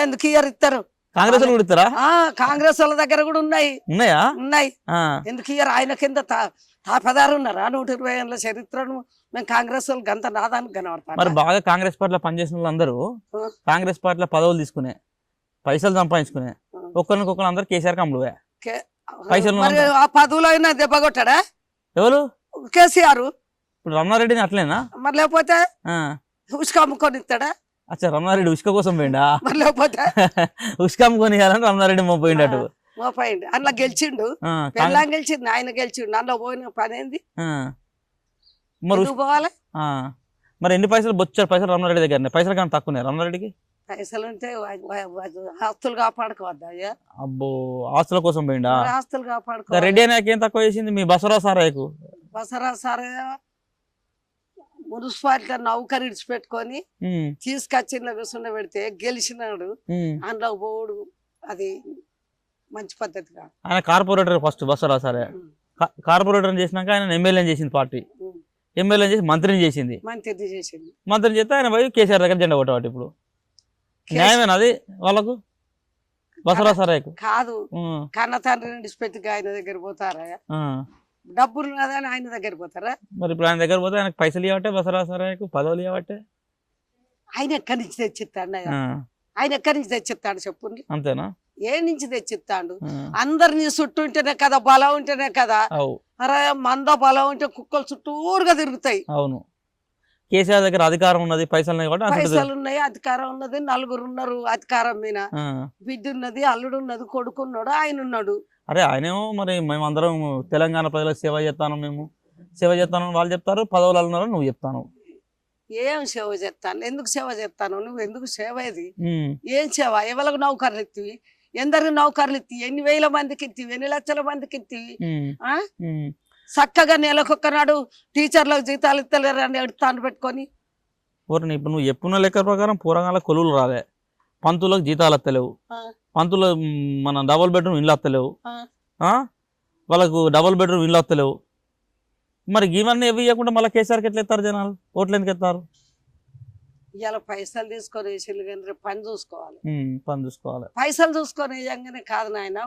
ఎందుకు ఇయ్యారు? ఇస్తారు. కాంగ్రెస్ వాళ్ళు కూడా ఇస్తారా? కాంగ్రెస్ వాళ్ళ దగ్గర కూడా ఉన్నాయి. ఉన్నాయి. ఎందుకు ఇయ్యారు? ఆయన కింద తాపదారు ఉన్నారా? 120 ఏళ్ళ చరిత్రను మేము కాంగ్రెస్ వాళ్ళు గంత నాదానికి కనబడతాం. మరి బాగా కాంగ్రెస్ పార్టీలో పనిచేసిన వాళ్ళందరూ కాంగ్రెస్ పార్టీలో పదవులు తీసుకునే, పైసలు సంపాదించుకునే, ఒకరికొకరు అందరు కేసీఆర్ కమ్ముడువే. పైసలు ఆ పదవులు అయినా దెబ్బ కొట్టాడా? ఎవరు? కేసీఆర్. ఇప్పుడు రమణారెడ్డిని అట్లేనా? మరి లేకపోతే ఉసుక అమ్ముకొని ఇస్తాడా? అచ్చా, రమణారెడ్డి ఉసుక కోసం పోయిండా? మరి లేకపోతే ఉసుక అమ్ముకొని రమణారెడ్డి మోపోయిండు. మోపోయిండు. అందులో గెలిచిండు, పెళ్ళాం గెలిచిండు, ఆయన గెలిచిండు. అందులో పోయిన పని ఏంది? మరి పోవాలి. మరి ఎన్ని పైసలు బొచ్చారు? పైసలు రమణారెడ్డి దగ్గర పైసలు కానీ తక్కువ రమణారెడ్డికి. పైసలు ఉంటే ఆస్తులు కాపాడుకోవద్దా? అబ్బో, ఆస్తుల కోసం పోయిండా? ఆస్తులు కాపాడుకో. రెడ్డి అయినాక ఏం తక్కువ చేసింది మీ బసవరాజు సారాయకు? బసవరాజు సారయ్య మున్సిపాలిటీ నౌకరు ఇడిచిపెట్టుకొని తీసుకొచ్చిన కూర్చుండ పెడితే గెలిచినాడు. అందులో పోడు అది మంచి పద్ధతి కాదు. ఆయన corporator first Basavaraju Sarayya corporator చేసినాక ఆయన ఎమ్మెల్యే చేసింది పార్టీ. ఎమ్మెల్యే చేసి మంత్రిని చేసింది. మంత్రి చేసింది. మంత్రిని చేస్తే ఆయన పోయి కేసీఆర్ దగ్గర జెండా కొట్టవాటి. ఇప్పుడు న్యాయమేనా అది వాళ్ళకు? బసరా సరాయకు కాదు, కన్న తండ్రిని విడిచిపెట్టి ఆయన దగ్గర పోతారా? డబ్బులు ఉన్నదని ఆయన దగ్గర పోతారా? మరి ఇప్పుడు ఆయన దగ్గర పోతే ఆయనకు పైసలు ఇవ్వట్టే, బసరా సరాయకు పదవులు ఇవ్వట్టే. ఆయన ఎక్కడి నుంచి తెచ్చిస్తాడు? ఆయన ఎక్కడి నుంచి తెచ్చిస్తాడు చెప్పండి? అంతేనా? ఏ నుంచి తెచ్చిస్తాడు? అందరినీ చుట్టూ ఉంటేనే కదా బలం ఉంటేనే కదా. అరే మంద బలం ఉంటే కుక్కలు చుట్టూరుగా తిరుగుతాయి. అవును, కేసీఆర్ దగ్గర అధికారం ఉన్నది, పైసలు ఉన్నాయి, అధికారం ఉన్నది, నలుగురు ఉన్నారు అధికారం మీద. బిడ్డ ఉన్నది, అల్లుడు ఉన్నది, కొడుకు ఉన్నాడు, ఆయన ఉన్నాడు. అరే ఆయనేమో మరి మేమందరం తెలంగాణ ప్రజలకు సేవ చేస్తాను, మేము సేవ చేస్తాను వాళ్ళు చెప్తారు, పదవులు ఉన్నారు నువ్వు చెప్తాను. ఏం సేవ చేస్తాను? ఎందుకు సేవ చేస్తాను? నువ్వు ఎందుకు సేవ? ఇది ఏం సేవ? ఎవరికి నౌకర్లు ఎత్తివి? ఎందరికి నౌకర్లు ఎత్తి? ఎన్ని వేల మందికి ఎత్తివి? ఎన్ని లక్షల మందికి ఎత్తివి? చక్కగా నెలకొక్కనాడు టీచర్లకు జీతాలు ఇస్తలేరు అని ఎడుతాను పెట్టుకొని. ఇప్పుడు నువ్వు చెప్పున్న లెక్క ప్రకారం పూరగాల కొలువులు రాలే, పంతులకు జీతాలు వస్తలేవు, పంతులు మన డబుల్ బెడ్రూమ్ ఇల్లు వస్తలేవు, వాళ్ళకు డబుల్ బెడ్రూమ్ ఇల్లు వస్తలేవు. మరి ఇవన్నీ ఏవి ఇవ్వకుండా మళ్ళీ కేసీఆర్కి ఎట్లా ఎత్తారు జనాలు? ఓట్లు ఎందుకు ఎత్తారు? ఇవాళ పైసలు తీసుకొని వేసి కానీ పని చూసుకోవాలి. పని చూసుకోవాలి. పైసలు చూసుకొని వేయంగానే కాదు నాయన,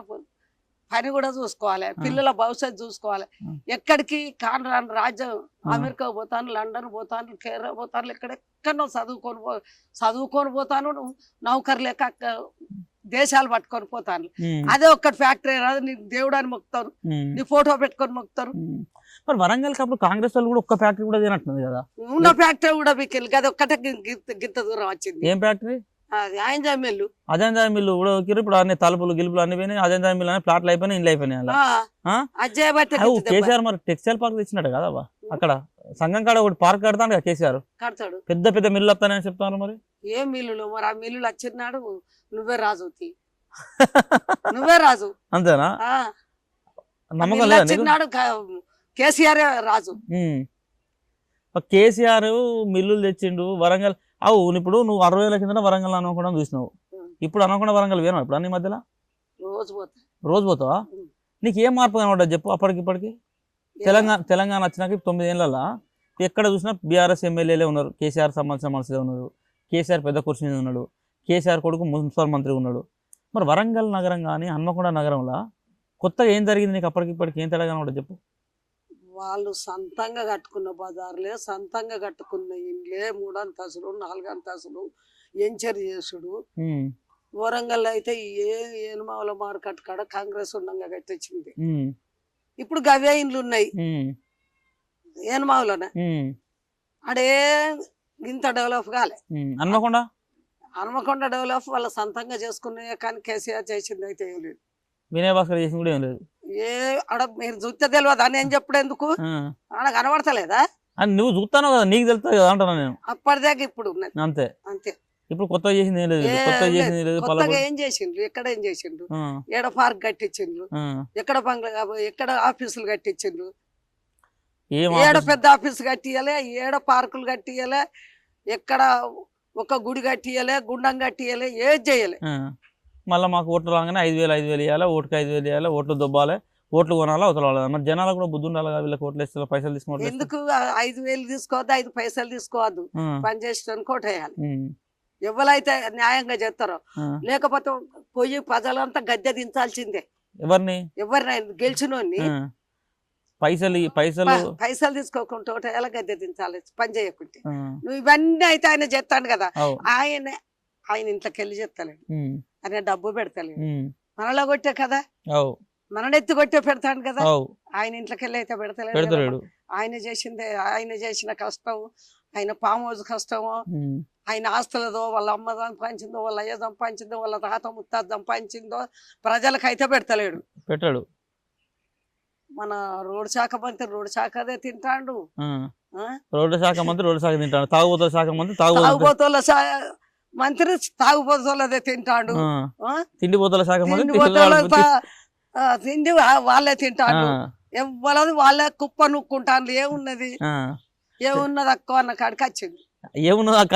పని కూడా చూసుకోవాలి, పిల్లల భవిష్యత్తు చూసుకోవాలి. ఎక్కడికి కాని రాని రాజ్యం, అమెరికా పోతాను, లండన్ పోతాను, కేరళ పోతాను, ఎక్కడెక్కడో చదువుకొని పోతాను, నౌకరు లేక దేశాలు పట్టుకొని పోతాను. అదే ఒక్కటి ఫ్యాక్టరీ రాదు, నీ దేవుడు అని మొక్కుతారు, నీ ఫోటో పెట్టుకొని మొక్కుతారు. మరి వరంగల్ అప్పుడు కాంగ్రెస్ వాళ్ళు కూడా ఒక్క ఫ్యాక్టరీ కూడా తినట్టుంది కదా. ఉన్న ఫ్యాక్టరీ కూడా మీకు అది ఒక్కటే గింత దూరం వచ్చింది. ఏం factory? Ajanta mill. Ajanta mill కూడా ఇప్పుడు అన్ని తలుపులు గిలుపులు అన్ని పోయినాయి. అజంతా మిల్లు అని ప్లాట్లు అయిపోయినాయి, ఇండ్లు అయిపోయినాయి. కేసీఆర్ మరి టెక్స్టైల్ పార్క్ తెచ్చినట్టు కదా అక్కడ సంఘం కాడ ఒకటి పార్క్ కడతాను కదా కేసీఆర్. కడతాడు. పెద్ద పెద్ద మిల్లు వస్తానని చెప్తాను. మరి ఏ మిల్లులు? మరి ఆ మిల్లులు వచ్చినాడు నువ్వే రాజు, నువ్వే రాజు. అంతేనా? నమ్మకం లేదా? కేసీఆర్ రాజు. కేసీఆర్ మిల్లులు తెచ్చిండు వరంగల్. ఇప్పుడు నువ్వు 60 ఏళ్ళ కింద వరంగల్ అనుకోవడం చూసినావు, ఇప్పుడు అనుకున్న వరంగల్ వేనా ఇప్పుడు అన్ని మధ్యలో? రోజు పోతావా? నీకు ఏం మార్పు కనబడ్డది చెప్పు అప్పటికి ఇప్పటికి? తెలంగాణ వచ్చినాక 9 ఏళ్ళ ఎక్కడ చూసినా బీఆర్ఎస్ ఎమ్మెల్యేలే ఉన్నారు, కేసీఆర్ సంబంధించిన మనుషులే ఉన్నారు, కేసీఆర్ పెద్ద కుర్చీ మీద ఉన్నాడు, కేసీఆర్ కొడుకు మున్సిపల్ మంత్రి ఉన్నాడు. మరి వరంగల్ నగరం కానీ హన్మకొండ నగరంలో కొత్తగా ఏం జరిగింది నీకు అప్పటికి ఇప్పటికి? ఏం తేడా కనబడ్డది చెప్పు? వాళ్ళు సొంతంగా కట్టుకున్న బజార్లే, సొంతంగా కట్టుకున్న ఇండ్లే, 3 అంతస్తులు 4 అంతస్తులు ఎంచర్ చేసుడు. వరంగల్ అయితే ఏనుమావుల మార్కెట్ కాడ కాంగ్రెస్ ఉండంగా కట్టించింది. ఇప్పుడు గవే ఇండ్లు ఉన్నాయి ఏనుమావులోనే. అడే ఇంత డెవలప్ కాలే. హన్మకొండ డెవలప్ వాళ్ళ సొంతంగా చేసుకున్నాయి, కానీ కేసీఆర్ చేసింది అయితే ఏం లేదు. వినయ్ భాస్కర్ చేసింది కూడా ఏం లేదు. ఆడ మీరు చూస్తే తెలియదు అని ఏం చెప్పుడు ఎందుకు? ఆడ కనబడతలేదా? నువ్వు చూస్తాను కదా, నీకు తెలుస్తుంది కదా అంటున్నా నేను. అప్పటిదాకా ఇప్పుడు అంతే అంతే. ఇప్పుడు కొత్తగా చేసింది ఏం లేదు. కొత్తగా ఏం చేసిండ్రు? ఎక్కడ ఏం చేసిండ్రు? ఏడ పార్క్ కట్టించిండ్రు, ఎక్కడ బంగ్లా, ఎక్కడ ఆఫీసులు కట్టించిండ్రు, ఏడ పెద్ద ఆఫీసు కట్టియలే, ఏడ పార్కులు కట్టియలే, ఎక్కడ ఒక గుడి కట్టియలే, గుండం కట్టియలే, ఏది చేయలే. మళ్ళీ మాకు ఓట్లు రాగానే 5,000 ఇవ్వాలి, ఓటుకి 5,000 ఇవ్వాలి, ఓట్లు దొబ్బాలి, ఓట్లు కొనాలి, అవతల. మరి జనాలు కూడా బుద్ధి ఉండాలి కదా, వీళ్ళకి ఓట్లు వేస్తే పైసలు తీసుకోవాలి. ఎందుకు 5,000 తీసుకోవద్దు, 5 పైసలు తీసుకోవద్దు, పని చేసేటానికి ఓటేయాలి. ఎవరైతే న్యాయంగా చేస్తారో, లేకపోతే పోయి ప్రజలంతా గద్దె దించాల్సిందే. ఎవరినైనా గెలిచినోని పైసలు తీసుకోకుండా ఓటేయాలి, గద్దె దించాలి, పని చేయకుంటే. నువ్వు ఇవన్నీ అయితే ఆయన చేస్తాడు కదా, ఆయన ఇంట్లోకి వెళ్ళి చెప్తాడు, ఆయన డబ్బు పెడతలేడు, మనలో కొట్టే కదా, మననెత్తి కొట్టే పెడతాడు కదా. ఆయన ఇంట్లోకి వెళ్ళి అయితే పెడతలేడు. ఆయన చేసిన కష్టం, ఆయన ఫామ్ హౌస్ కష్టమో, ఆయన ఆస్తులదో, వాళ్ళ అమ్మ సంపాదించిందో, వాళ్ళ అయ్య సంపాదించిందో, వాళ్ళ తాత ముత్తాత సంపాదించిందో ప్రజలకైతే పెట్టాడు. మన రోడ్డు శాఖ మంత్రి రోడ్డు శాఖదే తింటాడు, రోడ్డు శాఖ మంత్రి రోడ్డు శాఖ తింటాడు, తాగుబోతుల శాఖ మంత్రి తాగుబోతుల మంత్రి తాగుబోతులదే తింటాడు, తిండిపోతుల శాఖ మంత్రి తిండి వాళ్ళే తింటాడు. ఎవరది వాళ్ళే కుప్ప నుక్కుంటాను. ఏమున్నది అక్కో అన్న కాడికి వచ్చింది.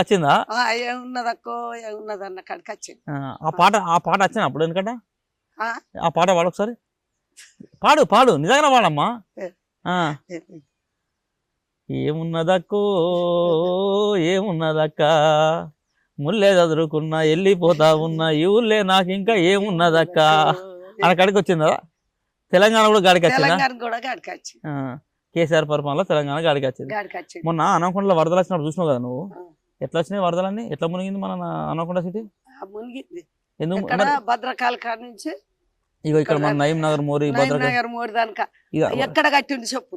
వచ్చిందా? ఏమున్నది అక్కో ఏమున్నది అన్న కాడికి వచ్చింది. ఆ పాట వచ్చిన అప్పుడు ఎందుకంటే ఆ పాట పాడు ఒకసారి, పాడు నిజంగా పాడమ్మా. ఏమున్నదక్కో ఏమున్నదక్క ముల్లే చదురుకున్నా వెళ్ళిపోతా ఉన్నా ఈ ఊళ్ళే నాకు ఇంకా ఏమున్నదక్క అని కడికి వచ్చిందా? తెలంగాణ కూడా గాడికి వచ్చిందా? తెలంగాణ కూడా గాడికొచ్చి కేసీఆర్ పరిపాలనలో తెలంగాణ గాడికి వచ్చింది. గాడికొచ్చి మొన్న అనకొండలో వరదలు వచ్చినప్పుడు చూసినావు కదా నువ్వు, ఎట్లా వచ్చినాయి వరదలన్నీ? ఎట్లా మునిగింది మన అనకొండ సిటీ? మునిగింది. ఎందుకు ఇక్కడ భద్రకాళ కాడ నుంచి ఇగో ఇక్కడ మన నయీం నగర్ మోరీ భద్రకాళి నగర్ మోడి దానిక ఎక్కడ కట్టిండు చెప్పు,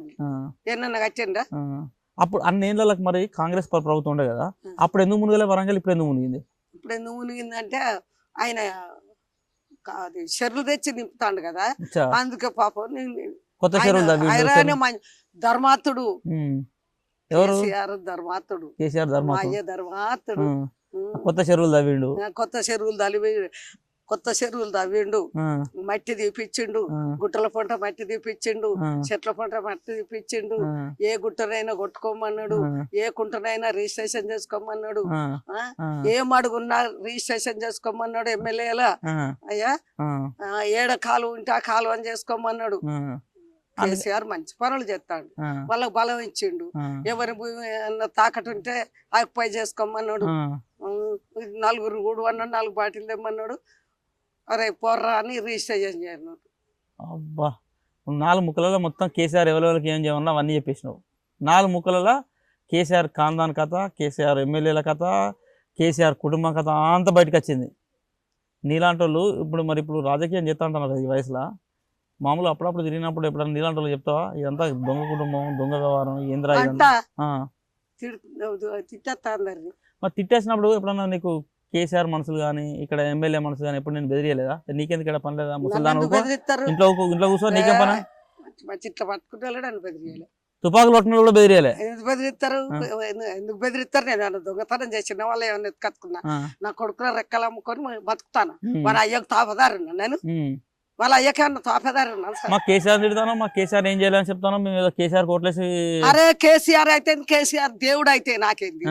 ఏమన్నా కట్టిండ్రా? అప్పుడు అన్ని ఏళ్ళకి మరి కాంగ్రెస్ ప్రభుత్వం ఉండే కదా, అప్పుడు ఎందుకు మునిగలే వరంగల్, ఇప్పుడు ఎందుకు మునిగింది? ఇప్పుడు ఎందుకు మునిగిందంటే ఆయన అది చెరువులు తెచ్చి నింపుతాడు కదా, అందుకే పాపం కొత్త చెరువులు ధర్మాత్తుడు. ఎవరు? ధర్మాత్తుడు. కేసీఆర్ ధర్మాత్తుడు కొత్త చెరువులు తవ్విండు. కొత్త చెరువులు తవ్విండు, మట్టి తీపిచ్చిండు, గుట్టల పంట మట్టి తీపిచ్చిండు, చెట్ల పంట మట్టి తీపిచ్చిండు, ఏ గుట్టనైనా కొట్టుకోమన్నాడు, ఏ కుంటనైనా రిజిస్ట్రేషన్ చేసుకోమన్నాడు, ఏ మడుగున్నా రిజిస్ట్రేషన్ చేసుకోమన్నాడు. ఎమ్మెల్యేల అయ్యా ఏడ కాలువ ఉంటే ఆ కాలువ అని చేసుకోమన్నాడు. కేసీఆర్ మంచి పనులు చేస్తాడు, వాళ్ళకి బలం ఇచ్చిండు. ఎవరి తాకట్టు ఉంటే ఆక్యుపై చేసుకోమన్నాడు, నలుగురు కూడు అన్నాడు, 4 బాటిల్ తెమ్మన్నాడు. అరే పొర్రా అని రిజిస్ట్రేషన్ చేయన్నాడు. అబ్బా 4 ముక్కలలో మొత్తం కేసీఆర్ ఎవరెవరికి ఏం చేయమన్నా అవన్నీ చెప్పేసినావు. 4 ముక్కలలో కేసీఆర్ ఖాందాన్ కథ, కేసీఆర్ ఎమ్మెల్యేల కథ, కేసీఆర్ కుటుంబం కథ అంతా బయటకు వచ్చింది. నీలాంటి వాళ్ళు ఇప్పుడు రాజకీయం చేస్తా అంటున్నారు ఈ వయసులో. మామూలు అప్పుడప్పుడు తిరిగినప్పుడు ఎప్పుడన్నా నీలాంటి వాళ్ళు చెప్తావా ఇదంతా దొంగ కుటుంబం, దొంగ వ్యవహారం, ఏంద్రా తిట్టేస్తా అందరిని? మరి తిట్టేసినప్పుడు ఎప్పుడన్నా నీకు కేసీఆర్ మనసులు కానీ ఇక్కడ ఎమ్మెల్యే మనసు కానీ ఎప్పుడు నేను బెదిరియలేదా? నీకెందుకు ఇక్కడ పని లేదా? ఇంట్లో కూర్చో నీకేం పని? తుపాకులు పట్టుకున్న కూడా బెదిరియలే? బెదిరిస్తారు. ఎందుకు బెదిరిస్తారు? నేను దొంగతనం చేసిన వాళ్ళు ఏమన్నా ఎత్తుకత్తుకున్నా, నా కొడుకుల రెక్కలు అమ్ముకొని బతుకుతాను. వాళ్ళ అయ్యకు తాపదారున్నా నేను, వాళ్ళ అయ్యకి ఏమన్నా తాపదారున్నా? మా కేసీఆర్ తిడతాను, మా కేసీఆర్ ఏం చేయాలని చెప్తాను, మేము కేసీఆర్ కోట్లేసి. అరే కేసీఆర్ అయితే కేసీఆర్ దేవుడు అయితే నాకేంది,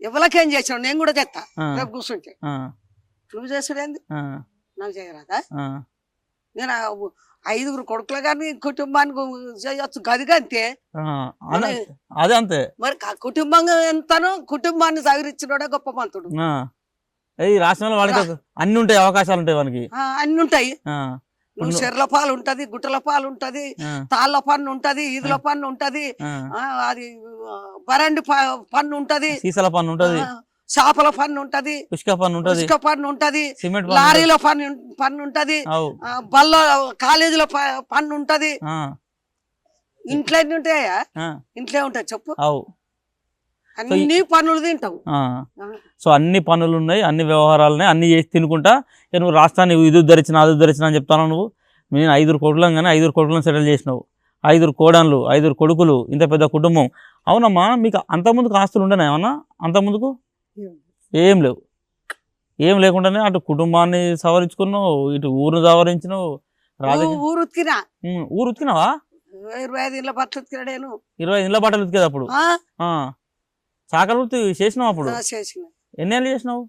ఎవరికేం చేసాడు నేను కూడా చేస్తా. రేపు కూర్చుంటే నువ్వు చేసాడేంది, నాకు చేయరాదా? నేను 5 కొడుకులు కానీ కుటుంబానికి చేయొచ్చు గదిగా అంతే. అదే అంతే మరి కుటుంబంగా ఎంతనో కుటుంబాన్ని సహకరించినోడే గొప్ప మంతుడు. ఈ రాష్ట్రంలో వాడికి అన్ని ఉంటాయి, అవకాశాలు ఉంటాయి, వానికి అన్ని ఉంటాయి. నువ్వు చెర్ల పాలు ఉంటది, గుట్టల పాలు ఉంటది, తాళ్ళ పన్ను ఉంటది, ఈదుల పన్ను ఉంటది, అది బరండి పన్ను ఉంటది, సీసాల పన్ను ఉంటది, చేపల పన్ను ఉంటది, ఇసుక పన్ను ఉంటది, ఇసుక పన్ను ఉంటది, లారీల పన్ను ఉంటది, బల్ల కాలేజీల పన్ను ఉంటది. ఇంట్లో ఎన్ని ఉంటాయా? ఇంట్లో ఉంటాయి చెప్పు. అన్ని పనులు తింటావు. సో అన్ని పనులు ఉన్నాయి, అన్ని వ్యవహారాలు ఉన్నాయి, అన్ని చేసి తినుకుంటా నువ్వు రాష్ట్రాన్ని ఇది ఉద్ధరించిన అది ఉద్ధరించిన అని చెప్తాను. నువ్వు నేను 5 కొడుకులం కానీ 5 కొడుకులను సెటిల్ చేసినావు, 5 కోడన్లు, 5 కొడుకులు, ఇంత పెద్ద కుటుంబం. అవునమ్మా, మీకు అంతకుముందుకు ఆస్తులు ఉండేనా ఏమన్నా? అంతకుముందుకు ఏం లేవు, ఏం లేకుండానే అటు కుటుంబాన్ని సవరించుకున్నావు, ఇటు ఊరును సవరించినావు. ఊరు ఉతికినావా? 25 ఇళ్ళ బట్టలు ఉతికినా నేను. 25 ఇళ్ళ బట్టలు ఉతికేది అప్పుడు? చాకలి వృత్తి చేసినావు అప్పుడు? ఎన్ని ఏళ్ళు చేసినావు?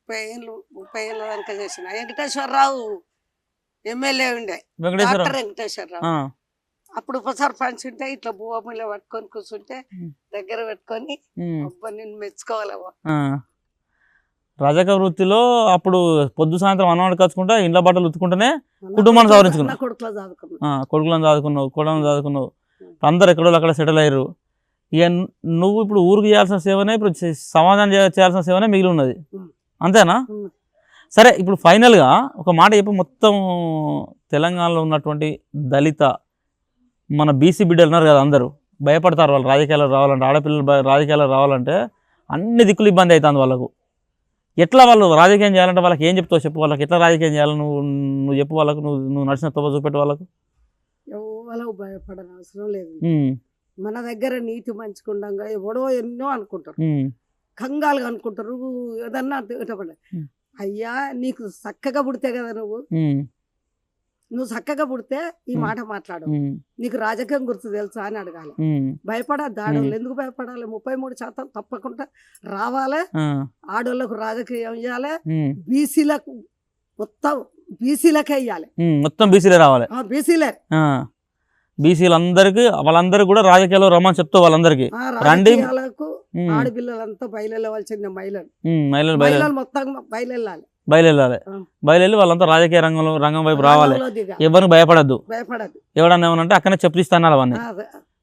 30 ఏళ్ళ దాకా చేసిన. వెంకటేశ్వరరావు ఎమ్మెల్యే ఉండే, వెంకటేశ్వరరావు. అప్పుడు సర్పంచ్ ఉంటే ఇట్లా భూమిలో పట్టుకొని కూర్చుంటే దగ్గర పెట్టుకొని నిన్ను మెచ్చుకోవాలవ్వ. రాజకీయ వృత్తిలో అప్పుడు పొద్దు సాయంత్రం అన్నవాడు కచ్చుకుంటా ఇంట్లో బట్టలు ఉతుకుంటేనే కుటుంబాన్ని సవరించుకున్నావు. కొడుకులను చదువుకున్నావు, కోడలను చదువుకున్నావు, అందరు ఎక్కడో అక్కడ సెటిల్ అయ్యారు. ఇక నువ్వు ఇప్పుడు ఊరికి చేయాల్సిన సేవనే, ఇప్పుడు సమాజాన్ని చేయాల్సిన సేవనే మిగిలి ఉన్నది, అంతేనా? సరే, ఇప్పుడు ఫైనల్గా ఒక మాట చెప్పి, మొత్తం తెలంగాణలో ఉన్నటువంటి దళిత మన బీసీ బిడ్డలు ఉన్నారు కదా, అందరూ భయపడతారు వాళ్ళు రాజకీయాలకు రావాలంటే. ఆడపిల్లలు రాజకీయాలకు రావాలంటే అన్ని దిక్కులు ఇబ్బంది అవుతుంది వాళ్ళకు. ఎట్లా వాళ్ళు రాజకీయం చేయాలంటే వాళ్ళకి ఏం చెప్తావు చెప్పు? వాళ్ళకి ఎట్లా రాజకీయం చేయాలి నువ్వు చెప్పు వాళ్ళకు, నువ్వు నడిచిన తొవ్వ చూపెట్టు వాళ్ళకు. ఎవరు భయపడని అవసరం లేదు. మన దగ్గర నీతి మంచుకుండగా ఎవడో ఎన్నో అనుకుంటారు, కంగాలుగా అనుకుంటారు. ఏదన్నా అయ్యా నీకు చక్కగా పుడితే కదా, నువ్వు చక్కగా పుడితే ఈ మాట మాట్లాడు, నీకు రాజకీయం గుర్తు తెలుసా అని అడగాలి. భయపడద్దు ఆడవాళ్ళు. ఎందుకు భయపడాలి? 33% తప్పకుండా రావాలి. ఆడవాళ్ళకు రాజకీయం ఇవ్వాలి, బీసీలకు మొత్తం బీసీలకే ఇవ్వాలి, మొత్తం బీసీలే రావాలి. బీసీలే బీసీలు అందరికి వాళ్ళందరికీ కూడా రాజకీయాల్లో రమ్మని చెప్తావు వాళ్ళందరికీ రండి. రాజకీయాలకు ఆడపిల్లలంతా బయలువలసింది మహిళలు మహిళలు మహిళలు మొత్తం బయలువెళ్ళాలి బయలుదేరాలి బయలుదేరి వాళ్ళంతా రాజకీయ రంగం వైపు రావాలి. ఎవరికి భయపడద్దు. ఎవడన్నా ఏమనంటే అక్కడనే చెప్పిస్తాను అవన్నీ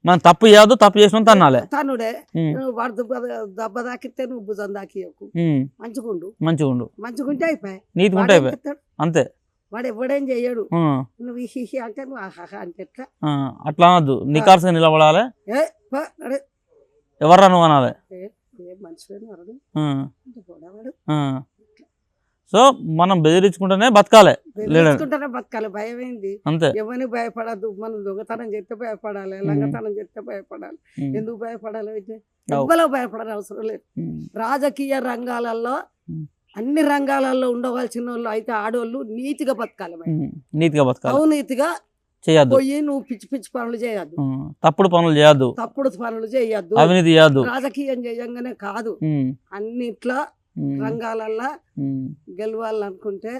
మనం తప్పు చేయొద్దు. తప్పు చేసిన తన్నాలే తనుడే వాడు దెబ్బ దాకితే నువ్వు భుజం దాకియకు మంచిగుండు మంచిగుంటే అయిపోయి నీతిగుంటే అయిపోయి అంతే. వాడు ఎవడేం చెయ్యడు. నువ్వు ఈ అంటే నువ్వు ఆహా అంటే ఎట్లా అట్లా అనద్దు. నికార్సుగా నిలబడాలి. ఎవర్రా నువ్వు అనాలి. సో మనం బెదిరించుకుంటేనే బతకాలి. బతకాలి. భయం ఏంది? అంతే. ఎవరికి భయపడద్దు. మనం దొంగతనం చేస్తే భయపడాలి, లంగతనం చేస్తే భయపడాలి. ఎందుకు భయపడాలి? ఎవ్వరో భయపడాలి అవసరం లేదు. రాజకీయ రంగాలలో అన్ని రంగాలలో ఉండవలసిన వాళ్ళు అయితే ఆడవాళ్ళు నీతిగా బతకాలి. నీతిగా బతకాలి. అవినీతిగా చేయద్దు. పోయి నువ్వు పిచ్చి పిచ్చి పనులు చేయద్దు. తప్పుడు పనులు చేయద్దు. అవినీతి చేయద్దు. రాజకీయం చేయంగానే కాదు, అన్నిట్లో రంగాలల్లో గెలవాలనుకుంటే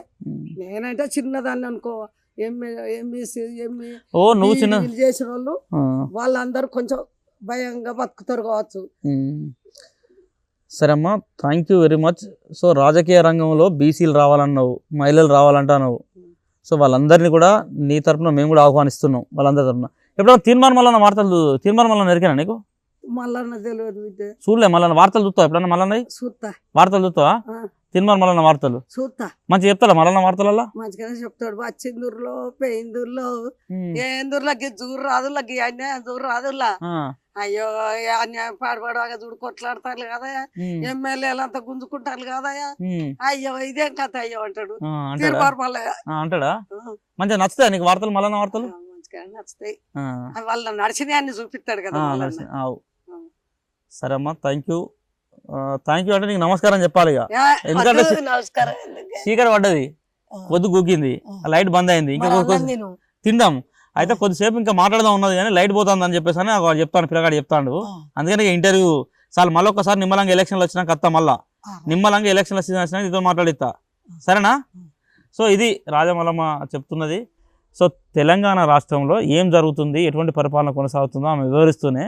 నేనంటే చిన్నదాన్ని అనుకో. నువ్వు చిన్న చేసిన వాళ్ళు వాళ్ళందరూ కొంచెం భయంగా బతుకుతారు కావచ్చు. సరే అమ్మా, thank you very much. So రాజకీయ రంగంలో బీసీలు రావాలన్నావు, మహిళలు రావాలంటున్నావు. సో వాళ్ళందరినీ కూడా నీ తరఫున మేము కూడా ఆహ్వానిస్తున్నాం. వాళ్ళందరి తరఫున ఎప్పుడైనా తీర్మానం మళ్ళీ వార్తలు తీర్మానం మళ్ళీ ఎరికేనా నీకు? మళ్ళీ తెలియదు. చూడలే మళ్ళీ వార్తలు చూస్తావు ఎప్పుడన్నా? మళ్ళీ వార్తలు చూస్తావా? తీర్మానం మళ్ళీ వార్తలు చూస్తా. మంచిగా చెప్తాడా మళ్ళీ వార్తలలో? మంచిగానే చెప్తాడు. వచ్చిందూరులో పెయిందూరులో ఏందూరులకి జూరు రాదులకి అన్యాయం జూరు రాదులా. అయ్యో అన్యాయం పాడుపడగా చూడు కొట్లాడతారు కదా, ఎమ్మెల్యేలు అంతా గుంజుకుంటారు కదా. అయ్యో ఇదేం కథ అయ్యో అంటాడు. అంటాడా? మంచిగా నచ్చుతాయి నీకు వార్తలు? మళ్ళీ వార్తలు మంచిగా నచ్చుతాయి. వాళ్ళ నడిచిన అన్ని చూపిస్తాడు కదా. సరే అమ్మా, థ్యాంక్ యూ. థ్యాంక్ యూ అంటే నీకు నమస్కారం చెప్పాలి ఇక. ఎందుకంటే చీకటి పడ్డది, పొద్దు గూకింది, లైట్ బంద్ అయింది. ఇంకా తిందాం అయితే కొద్దిసేపు ఇంకా మాట్లాడదాం ఉన్నది కానీ లైట్ పోతుంది అని చెప్పేసి అని చెప్తాను, పిల్లగాడు చెప్తాడు. అందుకని ఇంటర్వ్యూ చాలు. మళ్ళీ ఒక్కసారి నిమ్మలంగా ఎలక్షన్లు వచ్చినాక వస్తా. మళ్ళా నిమ్మలంగా ఎలక్షన్ల సీజన్ వచ్చినాక ఇదో మాట్లాడిస్తా. సరేనా? సో ఇది రాజమల్లమ్మ చెప్తున్నది. సో తెలంగాణ రాష్ట్రంలో ఏం జరుగుతుంది, ఎటువంటి పరిపాలన కొనసాగుతుందో ఆమె వివరిస్తూనే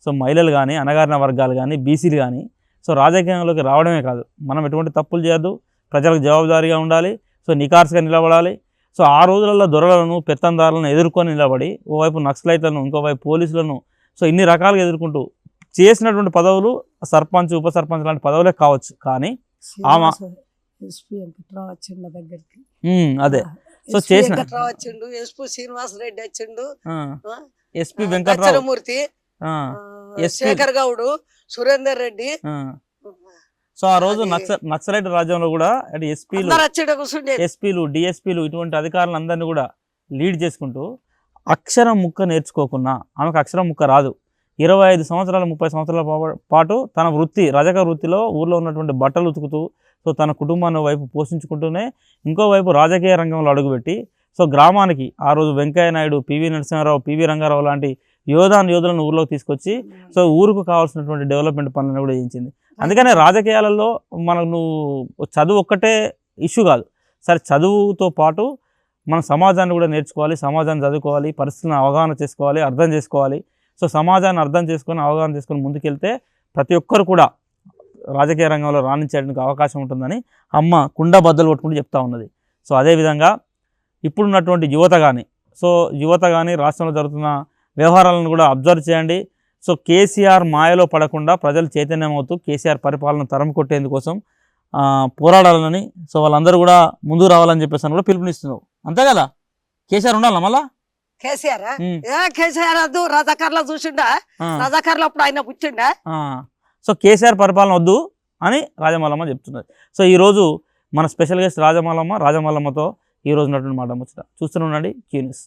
సో మహిళలు కానీ, అణగారిన వర్గాలు కానీ, బీసీలు కానీ సో రాజకీయంలోకి రావడమే కాదు, మనం ఎటువంటి తప్పులు చేయొద్దు, ప్రజలకు జవాబుదారీగా ఉండాలి, సో నికార్సుగా నిలబడాలి. సో ఆ రోజులలో దొరలను, పెత్తందారులను ఎదుర్కొని నిలబడి ఓవైపు నక్సలైట్లను, ఇంకోవైపు పోలీసులను సో ఇన్ని రకాలుగా ఎదుర్కొంటూ చేసినటువంటి పదవులు సర్పంచ్, ఉప సర్పంచ్ లాంటి పదవులే కావచ్చు. కానీ ఆమె అదే సో చేసిన శ్రీనివాస్ రెడ్డి వచ్చిండు, ఎస్పీ వెంకటరామూర్తి, శేఖర్ గౌడ్, సురేందర్ రెడ్డి. సో ఆ రోజు నక్సలైట్ రాజ్యంలో కూడా ఎస్పీలు, డిఎస్పీలు ఇటువంటి అధికారులందరినీ కూడా లీడ్ చేసుకుంటూ అక్షరం ముక్క నేర్చుకోకున్నా, ఆమెకు అక్షరం ముక్క రాదు, 25 సంవత్సరాలు 30 సంవత్సరాల పాటు తన వృత్తి, రజక వృత్తిలో ఊర్లో ఉన్నటువంటి బట్టలు ఉతుకుతూ సో తన కుటుంబాన్ని వైపు పోషించుకుంటూనే ఇంకోవైపు రాజకీయ రంగంలో అడుగుపెట్టి సో గ్రామానికి ఆ రోజు వెంకయ్య నాయుడు, పివి నరసింహారావు, పివి రంగారావు లాంటి యోధులను ఊర్లోకి తీసుకొచ్చి సో ఊరుకు కావాల్సినటువంటి డెవలప్మెంట్ పనులను కూడా చేయించింది. అందుకనే రాజకీయాలలో మనకు నువ్వు చదువు ఒక్కటే ఇష్యూ కాదు. సరే చదువుతో పాటు మన సమాజాన్ని కూడా నేర్చుకోవాలి, సమాజాన్ని చదువుకోవాలి, పరిస్థితులను అవగాహన చేసుకోవాలి, అర్థం చేసుకోవాలి. సో సమాజాన్ని అర్థం చేసుకొని, అవగాహన చేసుకొని ముందుకెళ్తే ప్రతి ఒక్కరు కూడా రాజకీయ రంగంలో రాణించడానికి అవకాశం ఉంటుందని అమ్మ కుండ బద్దలు కొట్టుకుంటూ చెప్తా ఉన్నది. సో అదేవిధంగా ఇప్పుడున్నటువంటి యువత కానీ రాష్ట్రంలో జరుగుతున్న వ్యవహారాలను కూడా అబ్జర్వ్ చేయండి. సో కేసీఆర్ మాయలో పడకుండా ప్రజలు చైతన్యమవుతూ కేసీఆర్ పరిపాలన తరం కొట్టేందుకోసం పోరాడాలని సో వాళ్ళందరూ కూడా ముందుకు రావాలని చెప్పేసి కూడా పిలుపునిస్తున్నావు. అంతే కదా? కేసీఆర్ ఉండాలా మళ్ళా? కేసీఆర్ వద్దు, రజాకార్లో చూసిండా, రజాకార్లో అప్పుడు ఆయన పుట్టిండా. సో కేసీఆర్ పరిపాలన వద్దు అని రాజమల్లమ్మ చెప్తున్నది. సో ఈరోజు మన స్పెషల్ గెస్ట్ రాజమల్లమ్మతో ఈరోజు ఉన్నటువంటి మాట ముచ్చట చూస్తూనే ఉండండి. Q news.